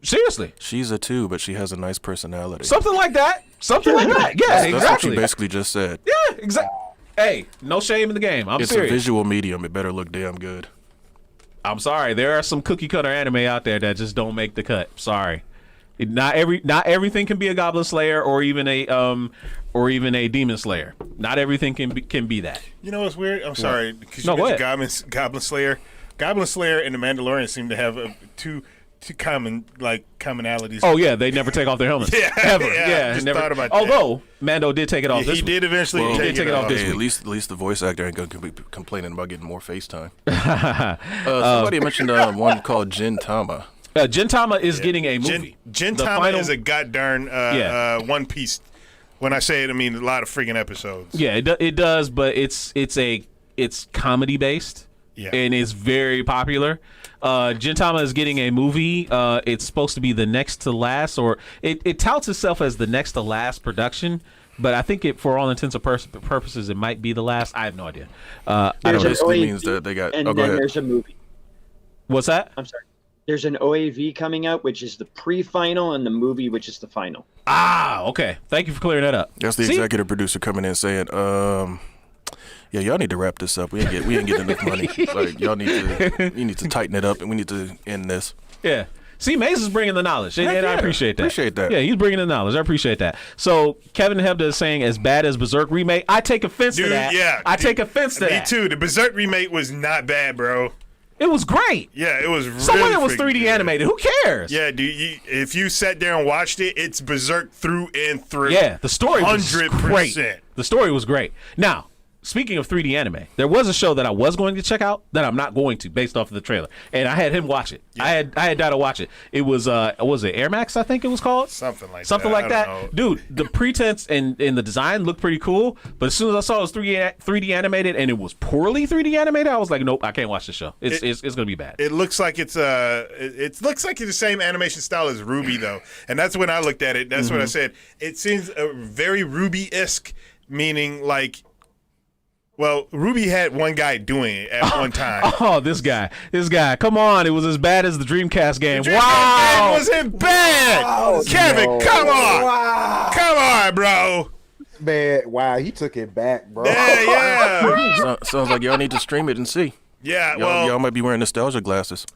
Seriously, She's a 2, but she has a nice personality. something like that. Something like that. Yeah, That's what exactly. you basically just said. Yeah, exactly. Hey, no shame in the game. I'm It's serious. a visual medium. It better look damn good. I'm sorry. There are some cookie cutter anime out there that just don't make the cut. Sorry. Not everything can be a Goblin Slayer or even a Demon Slayer. Not everything can be that. You know what's weird? I'm sorry. Because No, you go mentioned Goblin Slayer. Goblin Slayer and the Mandalorian seem to have two commonalities. Oh yeah, they never take off their helmets. Yeah, ever. yeah, Yeah, just never. thought about that. Although Mando did take it off. he this did eventually Well, take, take it off this Hey, week. at least the voice actor ain't gonna be complaining about getting more FaceTime. Somebody mentioned one called Gintama. Gintama is getting a movie. Gintama is a goddamn One Piece. When I say it, I mean a lot of freaking episodes. Yeah, it does, but it's comedy based. Yeah. And it's very popular. Gintama is getting a movie. It's supposed to be the next to last, or it touts itself as the next to last production. But I think for all intents and purposes, it might be the last. I have no idea. I don't There's know. an basically OAV, means that they got- and oh, go then ahead. there's a movie. What's that? I'm sorry. There's an OAV coming out, which is the pre-final, and the movie, which is the final. Ah, okay. Thank you for clearing that up. That's the See? executive producer coming in saying, yeah, y'all need to wrap this up. We ain't getting enough money. Like you need to tighten it up, and we need to end this. Yeah. See, Maze is bringing the knowledge, and I appreciate that. Appreciate that. Yeah, he's bringing the knowledge. I appreciate that. So Kevin Hebda is saying as bad as Berserk remake. I take offense to that. Yeah, I take offense to that. Me too. The Berserk remake was not bad, bro. It was great. Yeah, it was really Some of it was freaking 3D good. animated. Who cares? Yeah, dude. If you sat there and watched it, it's Berserk through and through. Yeah, the story was 100%. great. The story was great. Now, speaking of 3D anime, there was a show that I was going to check out that I'm not going to based off of the trailer, and I had him watch it. Yeah. I had Dada watch it. It was it Air Max? I think it was called something like that. Dude, the pretense and the design looked pretty cool, but as soon as I saw it was 3D animated and it was poorly 3D animated, I was like, nope, I can't watch the show. It's gonna be bad. It looks like it looks like it's the same animation style as Ruby though, and that's when I looked at it. That's what I said. It seems very Ruby-esque, meaning like. Well, Ruby had one guy doing it at one time. Oh, this guy. Come on, it was as bad as the Dreamcast game. The Dreamcast game wasn't bad. Wow, Kevin, come on. Wow. Come on, bro. Man, wow, he took it back, bro. Yeah. Sounds like y'all need to stream it and see. Yeah, y'all might be wearing nostalgia glasses.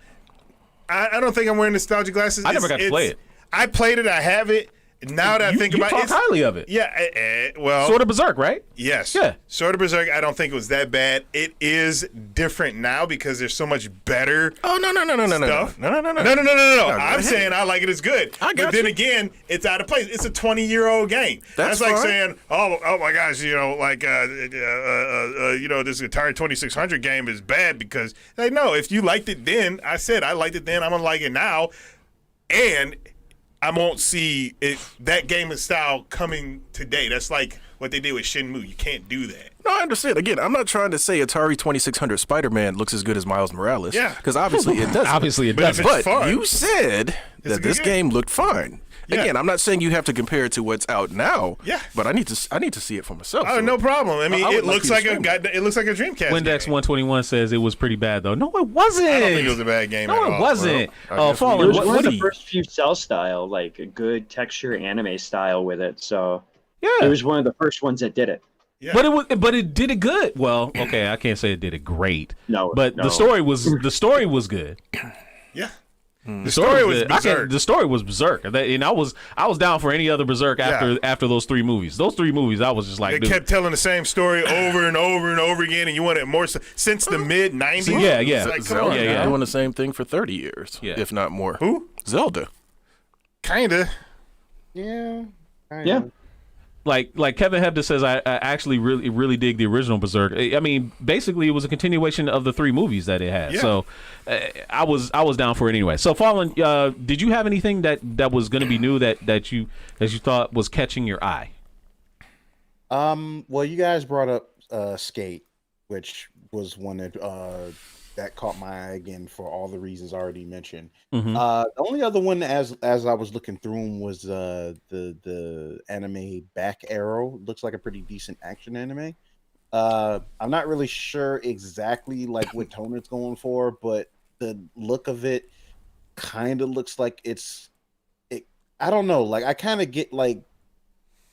I don't think I'm wearing nostalgia glasses. I never got to play it. I played it. I have it. Now that I think about it, you talk highly of it. Yeah, well, sort of Berserk, right? Yes. Yeah. Sort of Berserk. I don't think it was that bad. It is different now because there's so much better. Oh no! Stuff. No. I'm saying I like it as good. But then again, it's out of place. It's a 20-year-old game. That's like fine. saying, oh my gosh, this Atari 2600 game is bad because no. If you liked it then, I said I liked it then. I'm gonna like it now, and I won't see that game and style coming today. That's like what they did with Shenmue. You can't do that. No, I understand. Again, I'm not trying to say Atari 2600 Spider-Man looks as good as Miles Morales. Yeah. Because obviously it does. Obviously it does. But But you said that this game looked fine. Yeah. Again, I'm not saying you have to compare it to what's out now. Yeah. But I need to see it for myself. Oh, so no problem. I mean, I would it looks like like you to stream it looks like a Dreamcast. Windex game. 121 says it was pretty bad though. No, it wasn't. I don't think it was a bad game at all. No, it wasn't. Well, I guess Fallen. It was one of What the first few cell style, like a good texture anime style with it. So it was one of the first ones that did it. Yeah. But it did it good. Well, okay, I can't say it did it great. No, the story was good. Yeah. The story was Berserk. the story was Berserk, and I was down for any other Berserk after those 3 movies. Those 3 movies, I was just like, They kept telling the same story over and over and over again, and you wanted more since the mid '90s. Yeah. It's like, come Zelda on, yeah. doing the same thing for 30 years, if not more. Who? Zelda. Kinda. Yeah. Yeah. like Kevin Hebda says, I actually really dig the original Berserk. I mean, basically, it was a continuation of the 3 movies that it had. Yeah. So I was down for it anyway. So, Fallen, did you have anything that was going to be new that you thought was catching your eye? Well, you guys brought up Skate, which was one that caught my eye again for all the reasons already mentioned. Mm-hmm. The only other one, as I was looking through them, was the anime Back Arrow. Looks like a pretty decent action anime. I'm not really sure exactly like what tone it's going for, but the look of it kind of looks like I don't know. Like I kind of get like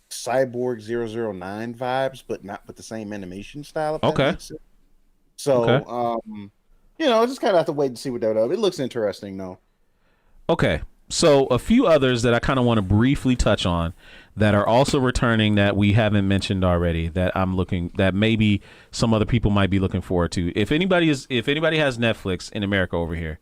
Cyborg 009 vibes, but not with the same animation style. If that makes sense. So, just kind of have to wait and see what that does. It looks interesting, though. Okay, so a few others that I kind of want to briefly touch on that are also returning that we haven't mentioned already that maybe some other people might be looking forward to. If anybody has Netflix in America over here,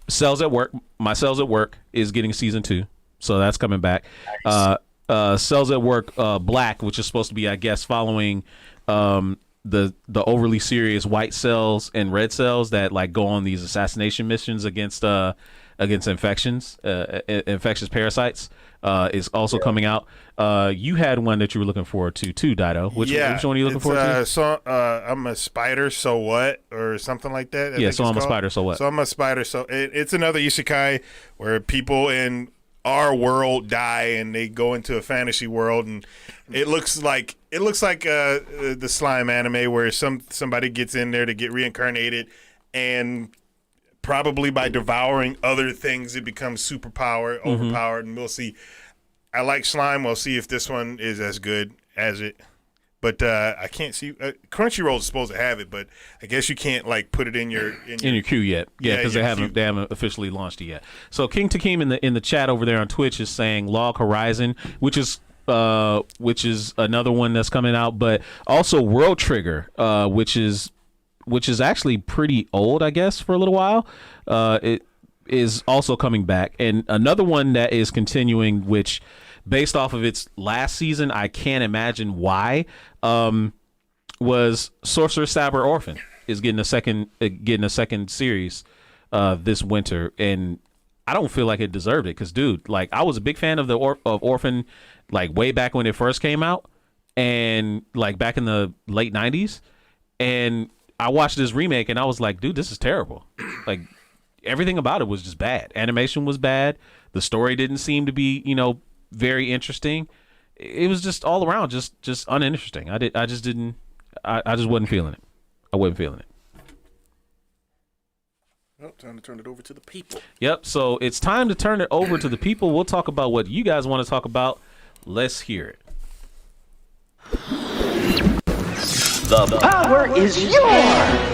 Cells at Work. My Cells at Work is getting season 2, so that's coming back. Nice. Cells at Work Black, which is supposed to be, I guess, following the overly serious white cells and red cells that like go on these assassination missions against infectious parasites, is also coming out. You had one that you were looking forward to too, Dido. Which one are you looking forward to? I'm a spider, so what? Or something like that. So I'm a spider, so what? So I'm a spider, so it's another isekai where people in our world die and they go into a fantasy world, and it looks like the slime anime where somebody gets in there to get reincarnated, and probably by devouring other things it becomes overpowered, and we'll see. I like slime. We'll see if this one is as good as it. But I can't see Crunchyroll is supposed to have it, but I guess you can't like put it in your queue yet. Yeah, because your they haven't officially launched it yet. So King Takeem in the chat over there on Twitch is saying Log Horizon, which is another one that's coming out, but also World Trigger, which is actually pretty old, I guess, for a little while. It is also coming back, and another one that is continuing, which based off of its last season, I can't imagine why, was Sorcerer Saber Orphan is getting a second series this winter, and I don't feel like it deserved it because, dude, like I was a big fan of of Orphan, like way back when it first came out, and like back in the late 90s, and I watched this remake and I was like, dude, this is terrible. Like everything about it was just bad. Animation was bad. The story didn't seem to be, very interesting. It was just all around just uninteresting. I just wasn't feeling it. I wasn't feeling it. Well, time to turn it over to the people. Yep, so it's time to turn it over to the people. We'll talk about what you guys want to talk about. Let's hear it. The power is yours!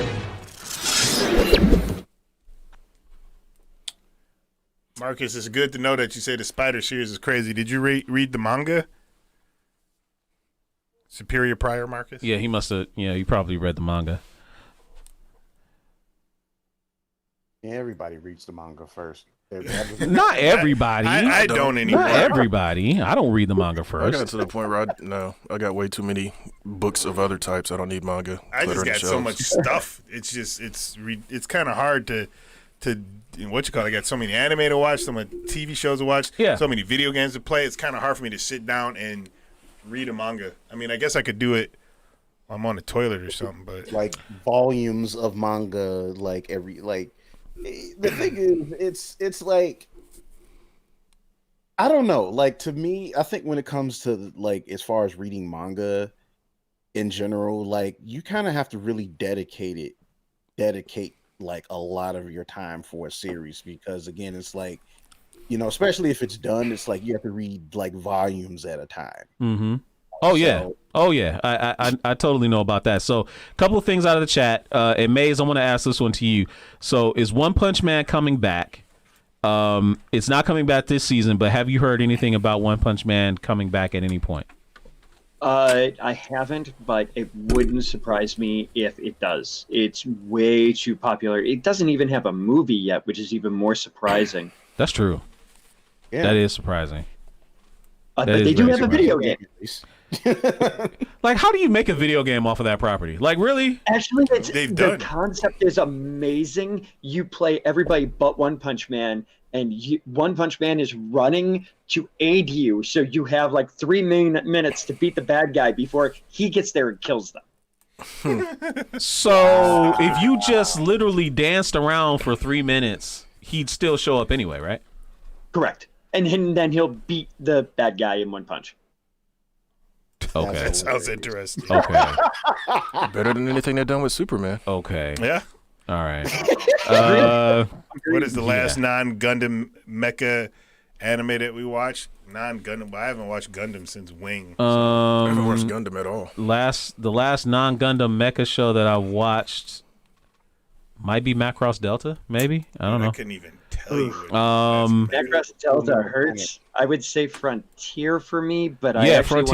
Marcus, it's good to know that you say the Spider series is crazy. Did you read the manga? Superior Prior, Marcus? Yeah, he must have. Yeah, you probably read the manga. Yeah, everybody reads the manga first. Not everybody. I don't anymore. Not everybody. I don't read the manga I first. got to the point where I got way too many books of other types. I don't need manga. I just cluttering got so shelves. much stuff. It's just it's kind of hard to what you call it. I got so many anime to watch, so many TV shows to watch, Yeah. so many video games to play. It's kind of hard for me to sit down and read a manga. I mean, I guess I could do it while I'm on the toilet or something, but Like volumes of manga, the thing is, it's like, I don't know. Like, to me, I think when it comes to like as far as reading manga in general, like you kind of have to really dedicate like a lot of your time for a series, because again, it's like, especially if it's done, it's like you have to read like volumes at a time. Mm-hmm. Oh yeah. So- Oh yeah. I totally know about that. So a couple of things out of the chat. And Maze, I want to ask this one to you. So is One Punch Man coming back? It's not coming back this season, but have you heard anything about One Punch Man coming back at any point? I haven't, but it wouldn't surprise me if it does. It's way too popular. It doesn't even have a movie yet, which is even more surprising. That's true. Yeah. That is surprising. But is they do very have a video game. Like, how do you make a video game off of that property? Like, really? Actually, They've the done. concept is amazing. You play everybody but One Punch Man, and One Punch Man is running to aid you, so you have like 3 minutes to beat the bad guy before he gets there and kills them. So if you just literally danced around for 3 minutes, he'd still show up anyway, right? Correct. And then he'll beat the bad guy in one punch. Okay. that sounds interesting. Okay. Better than anything they've done with Superman. Okay. Yeah. All right. What is the last non-Gundam mecha anime that we watched? Non-Gundam. I haven't watched Gundam since Wing. I haven't watched Gundam at all. The last non-Gundam mecha show that I watched might be Macross Delta, maybe. I don't I know. couldn't even tell you. Macross Delta hurts. I would say Frontier for me, but I Yeah, actually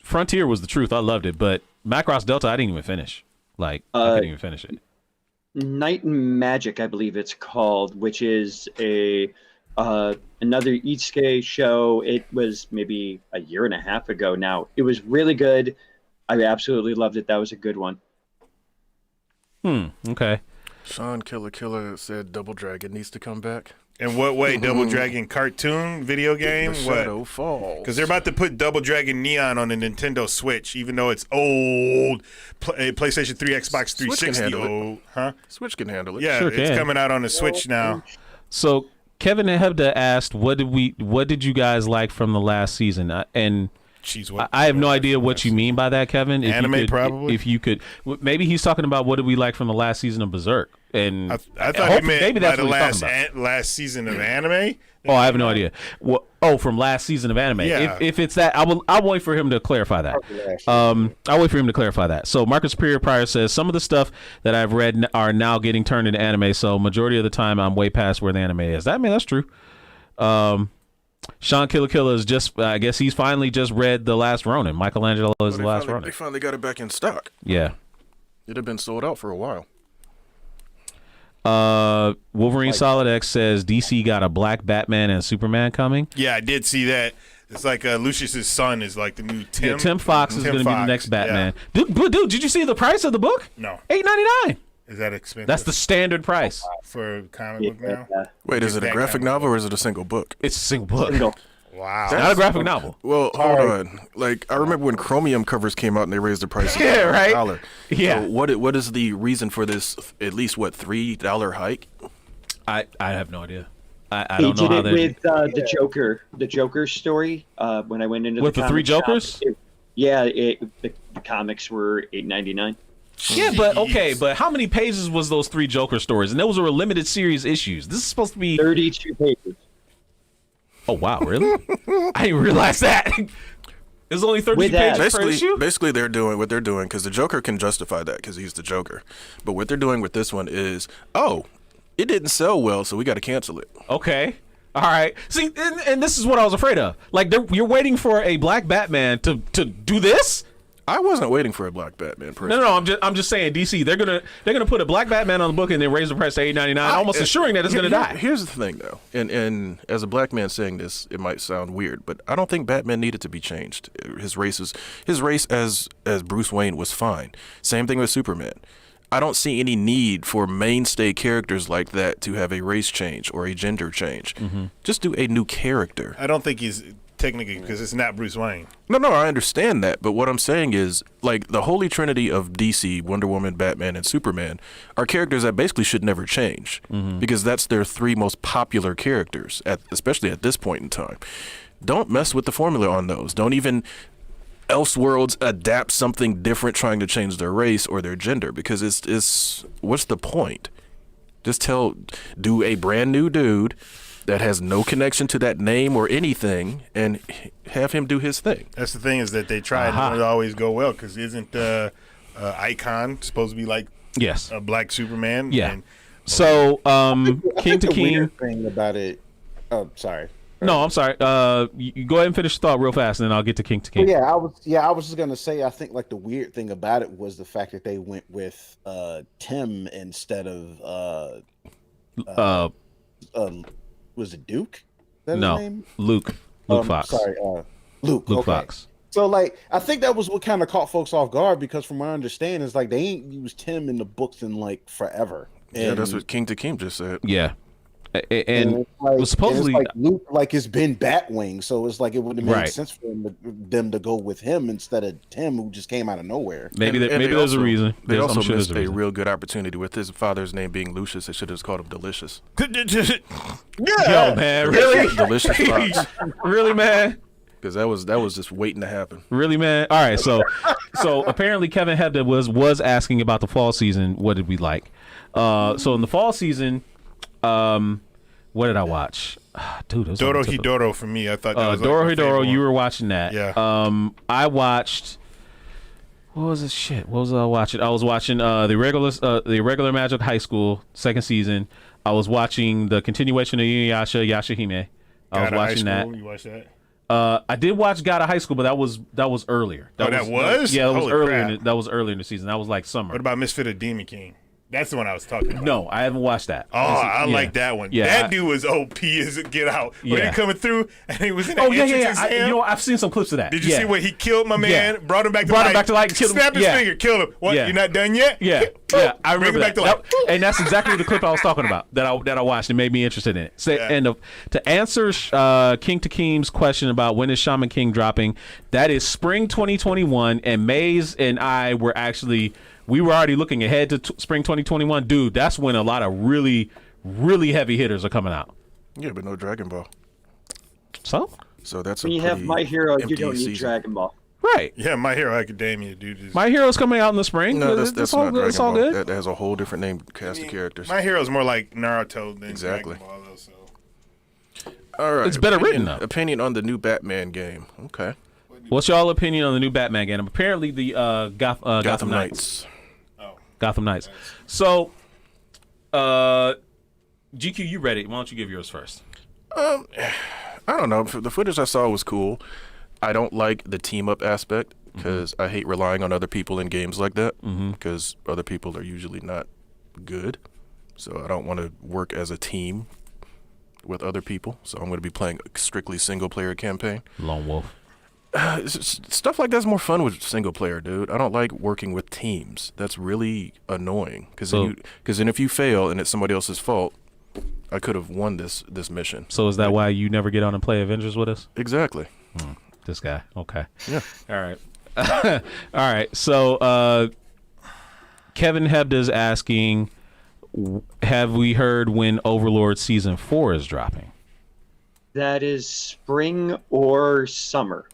Frontier was the truth. I loved it, but Macross Delta I didn't even finish. Like I couldn't even finish it. Night and Magic, I believe it's called, which is a another Isekai show. It was maybe a year and a half ago now. It was really good. I absolutely loved it. That was a good one. Okay. Sean Killer said Double Dragon needs to come back. In what way? Double Dragon cartoon video game? The What? Shadow Falls. Because they're about to put Double Dragon Neon on the Nintendo Switch, even though it's old. PlayStation 3, Xbox Switch can 360 handle it. old. Huh? Switch can handle it. Yeah, Sure it's can. coming out on the Switch now. So Kevin and Hebda asked, "What did you guys like from the last season?" And Jeez, what? I have no idea what you mean by that, Kevin. If Anime, you could, probably? If you could, maybe he's talking about what did we like from the last season of Berserk. And I thought hopefully- you meant maybe that's by the what he's talking about. last season of anime. Oh, I have no idea. From last season of anime. Yeah. If it's that, I'll wait for him to clarify that. I'll wait for him to clarify that. So Marcus Superior Prior says some of the stuff that I've read are now getting turned into anime. So majority of the time, I'm way past where the anime is. That's true. Sean Killa Killa is just. I guess he's finally just read The Last Ronin. Michelangelo is The Last Ronin. They finally got it back in stock. Yeah. It had been sold out for a while. Wolverine Solid X says DC got a black Batman and Superman coming. Yeah, I did see that. It's like Lucius's son is like the new Tim. Yeah, Tim Fox is going to be the next Batman. Yeah. Dude, did you see the price of the book? No. $8.99. Is that expensive? That's the standard price for comic book now. Wait, is it a graphic novel or is it a single book? It's a single book. Wow. It's not a graphic novel. Well, hold on. Like, I remember when Chromium covers came out and they raised the price. Yeah, right. $1. Yeah. So what is the reason for this? At least $3 hike? I have no idea. I He don't know did how it they with the Joker story. When I went into with the three comic shop, Jokers. the comics were $8.99. Yeah, but how many pages was those three Joker stories? And those were limited series issues. This is supposed to be 32 pages. Oh wow, really? I didn't realize that. There's only 32 pages per issue? Basically, what they're doing, because the Joker can justify that because he's the Joker. But what they're doing with this one is, it didn't sell well, so we got to cancel it. Okay. All right. See, and this is what I was afraid of. Like, you're waiting for a black Batman to do this? I wasn't waiting for a black Batman. Personally. No. I'm just saying, DC. They're gonna put a black Batman on the book and then raise the price to $8.99, almost assuring that it's gonna die. Here's the thing, though, and as a black man saying this, it might sound weird, but I don't think Batman needed to be changed. His race as Bruce Wayne was fine. Same thing with Superman. I don't see any need for mainstay characters like that to have a race change or a gender change. Mm-hmm. Just do a new character. I don't think he's technically, because it's not Bruce Wayne. No, I understand that, but what I'm saying is, like, the holy trinity of DC, Wonder Woman, Batman, and Superman, are characters that basically should never change, because that's their three most popular characters, especially at this point in time. Don't mess with the formula on those. Don't even Elseworlds adapt something different trying to change their race or their gender, because it's what's the point? Just do a brand new dude that has no connection to that name or anything, and have him do his thing. That's the thing, is that they try and it always go well, because isn't Icon supposed to be like a black Superman? Yeah. And, so, King to King. Weird thing about it. Oh, sorry. No, I'm sorry. You go ahead and finish the thought real fast, and then I'll get to King to King. I was just gonna say, I think like the weird thing about it was the fact that they went with Tim instead of was it Duke? His name? Luke Fox. Sorry, Luke Fox. So like, I think that was what kind of caught folks off guard, because from what I understand is like they ain't used Tim in the books in like forever. Yeah, that's what King to King just said. Yeah. And like, was supposedly like Luke, like it's been Batwing, so it's like it would have made sense for them to go with him instead of Tim, who just came out of nowhere. Maybe there's a reason. They also missed a real good opportunity with his father's name being Lucius. They should have just called him Delicious. Yo, man, really? Delicious Fox. Really, man? Because that was just waiting to happen. Really, man? All right, so apparently Kevin Hebda was asking about the fall season. What did we like? So in the fall season, what did I watch? Dude, Doro Hidoro for me. I thought that was Doro like Hidoro. You were watching that. Yeah. I watched. What was this shit? What was I watching? I was watching the regular Magic High School second season. I was watching the continuation of Inuyasha Yashahime. I was watching that. You watched that? I did watch God of High School, but that was earlier. That was? Yeah, that was Holy earlier. crap. That was earlier in the season. That was like summer. What about Misfit of Demon King? That's the one I was talking about. No, I haven't watched that. Oh, I like that one. Yeah, that dude was OP as get out. When he coming through and he was in the entrance exam. You know, I've seen some clips of that. Did you see when he killed my man, brought him back to life, snapped his finger, killed him. What, you're not done yet? Yeah, I remember that. And that's exactly the clip I was talking about that I watched and made me interested in it. So, and to answer King to King's question about when is Shaman King dropping, that is spring 2021, and Maze and I were we were already looking ahead to spring 2021. Dude, that's when a lot of really, really heavy hitters are coming out. Yeah, but no Dragon Ball. So that's when you have My Hero, you don't need Dragon Ball. Right. Yeah, My Hero Academia, dude. My Hero's coming out in the spring. No, It's that's all not good. Dragon It's all Ball. good. That has a whole different name cast of characters. My Hero's more like Naruto than Exactly. Dragon Ball, though, so. All right. It's better written, though. Opinion on the new Batman game. Okay. What's y'all opinion on the new Batman game? Apparently, the Gotham Knights. Gotham Knights. So, GQ, you read it. Why don't you give yours first? I don't know. The footage I saw was cool. I don't like the team up aspect because I hate relying on other people in games like that because other people are usually not good. So I don't want to work as a team with other people. So I'm going to be playing a strictly single player campaign. Lone Wolf. Stuff like that's more fun with single player, dude. I don't like working with teams. That's really annoying because then if you fail and it's somebody else's fault, I could have won this mission. So is that why you never get on and play Avengers with us? Exactly. This guy. Okay. Yeah. All right. All right. So Kevin Hebda's asking, have we heard when Overlord Season 4 is dropping? That is spring or summer.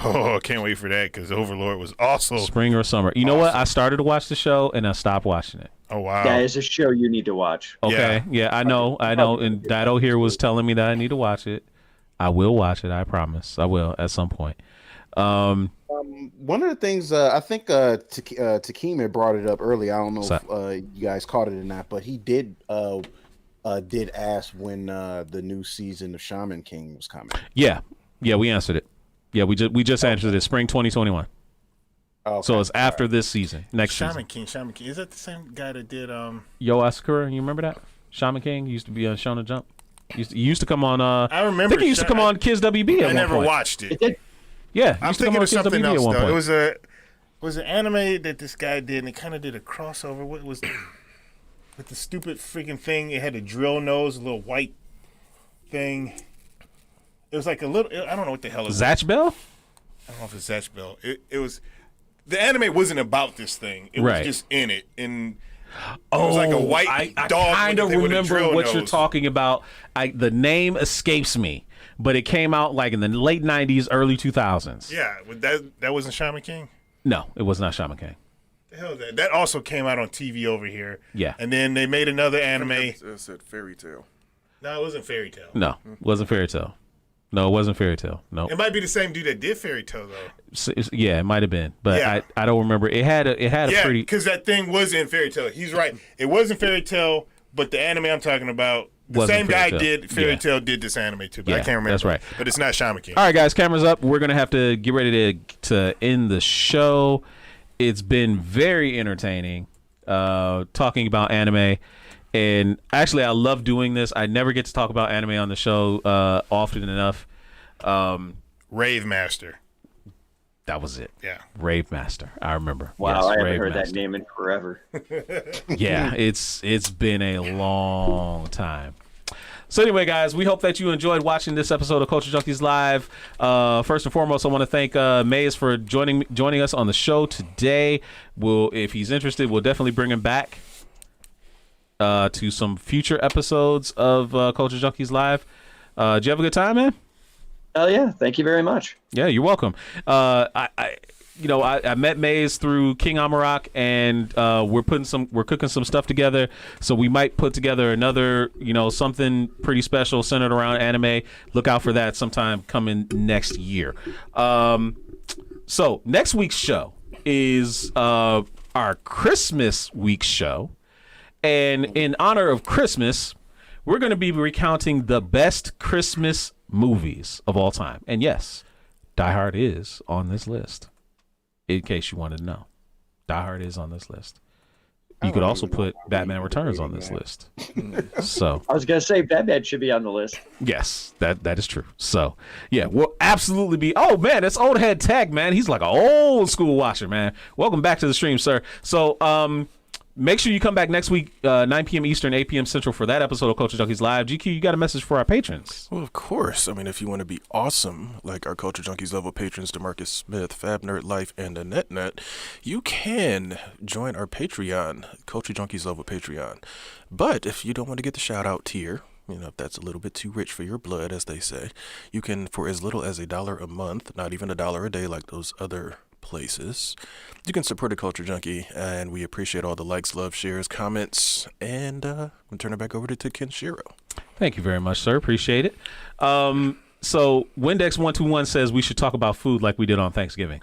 Oh, I can't wait for that because Overlord was also Spring or summer. You know what? I started to watch the show and I stopped watching it. Oh wow. That is a show you need to watch. Okay. Yeah, I know. And Dido here was telling me that I need to watch it. I will watch it. I promise. I will at some point. One of the things I think Takima brought it up earlier. I don't know if you guys caught it or not, but he did ask when the new season of Shaman King was coming. Yeah, we answered it. Yeah, we just answered it. Spring 2021. Okay. So it's after this season, next Shaman season. Shaman King. Is that the same guy that did Yo Asakura? You remember that? Shaman King used to be on Shonen Jump. He used to come on. I remember. I think he used to come on Kids WB. At I one never point. watched it. Yeah, I'm thinking of something else though. It was an anime that this guy did, and it kind of did a crossover. What was with the stupid freaking thing? It had a drill nose, a little white thing. It was like a little. I don't know what the hell it was. Zatch Bell? I don't know if it's Zatch Bell. It was. The anime wasn't about this thing. It was just in it, and it was like a white dog. I kind of remember what nose. you're talking about. The name escapes me, but it came out like in the late '90s, early 2000s. Yeah, that wasn't Shaman King. No, it was not Shaman King. The hell is that? That also came out on TV over here. Yeah, and then they made another anime. It said Fairy Tale. No, it wasn't Fairy Tale. No, it wasn't Fairy Tale. No, it wasn't Fairy Tale. No, it might be the same dude that did Fairy Tale though. Yeah, it might have been, but I don't remember. It had a pretty. Because that thing was in Fairy Tale. He's right. It wasn't Fairy Tale, but the anime I'm talking about, the same guy did Fairy Tale did this anime too. But I can't remember. That's right. But it's not Shaman King. All right, guys, cameras up. We're gonna have to get ready to end the show. It's been very entertaining talking about anime. And actually, I love doing this. I never get to talk about anime on the show often enough. Rave Master. That was it. Yeah. Rave Master. I remember. Wow, yes, I haven't Rave heard Master. that name in forever. Yeah, it's been a long time. So anyway, guys, we hope that you enjoyed watching this episode of Culture Junkies Live. First and foremost, I want to thank Maze for joining us on the show today. If he's interested, we'll definitely bring him back to some future episodes of Culture Junkies Live. Did you have a good time, man? Oh yeah, thank you very much. Yeah, you're welcome. I met Maze through King Amarok, and we're cooking some stuff together. So we might put together another, something pretty special centered around anime. Look out for that sometime coming next year. So next week's show is our Christmas week show. And in honor of Christmas, we're going to be recounting the best Christmas movies of all time. And yes, Die Hard is on this list, in case you wanted to know. Die Hard is on this list. You could also put Batman Returns on this list. So I was going to say Batman should be on the list. Yes, that is true. So, yeah, we'll absolutely be. Oh, man, that's old head Tag, man. He's like an old school watcher, man. Welcome back to the stream, sir. So, make sure you come back next week, 9 p.m. Eastern, 8 p.m. Central for that episode of Culture Junkies Live. GQ, you got a message for our patrons? Well, of course. I mean, if you want to be awesome, like our Culture Junkies level patrons, DeMarcus Smith, Fab Nerd Life, and AnnetteNet, you can join our Patreon, Culture Junkies level Patreon. But if you don't want to get the shout-out tier, if that's a little bit too rich for your blood, as they say, you can, for as little as $1 a month, not even $1 a day like those other places, you can support a Culture Junkie, and we appreciate all the likes, love, shares, comments, and we'll turn it back over to Kenshiro. Thank you very much, sir. Appreciate it. So Windex121 says we should talk about food like we did on Thanksgiving.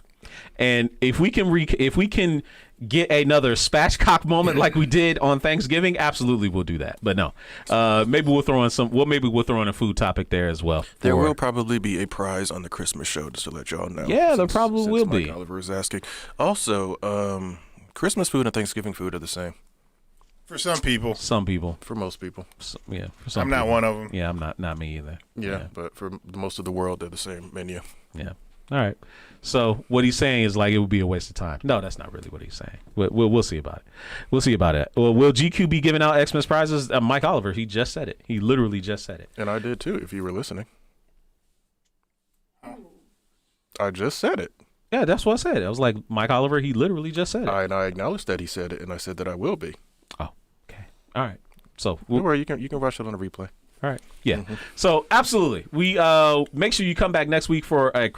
And if we can get another spatchcock moment like we did on Thanksgiving, absolutely we'll do that. But no, maybe we'll throw in a food topic there as well. There will probably be a prize on the Christmas show, just to let y'all know. Yeah, there probably will Mike be. Oliver is asking. Also, Christmas food and Thanksgiving food are the same. For some people. Some people. For most people. Yeah. For some I'm not people. one of them. Yeah, I'm not me either. Yeah, but for most of the world, they're the same menu. Yeah. All right. So what he's saying is like it would be a waste of time. No, that's not really what he's saying. We'll see about it. We'll see about it. Well, will GQ be giving out Xmas prizes? Mike Oliver, he just said it. He literally just said it. And I did too, if you were listening. I just said it. Yeah, that's what I said. I was like, Mike Oliver, he literally just said it. And I acknowledged that he said it, and I said that I will be. Oh, okay. All right. So Don't worry, you can watch it on a replay. All right. Yeah. So absolutely. We make sure you come back next week for a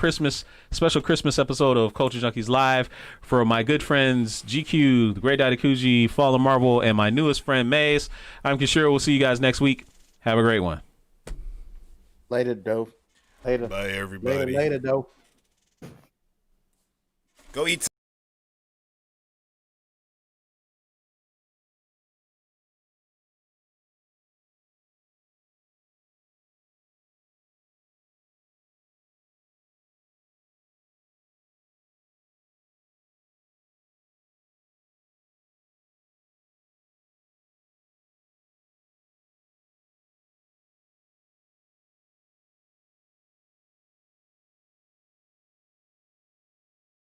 special Christmas episode of Culture Junkies Live. For my good friends GQ, the Great Daddy Kuji, Fallen Marble, and my newest friend Maze, I'm Kishiro. We'll see you guys next week. Have a great one. Later, dope. Later. Bye, everybody. Later, dope. Go eat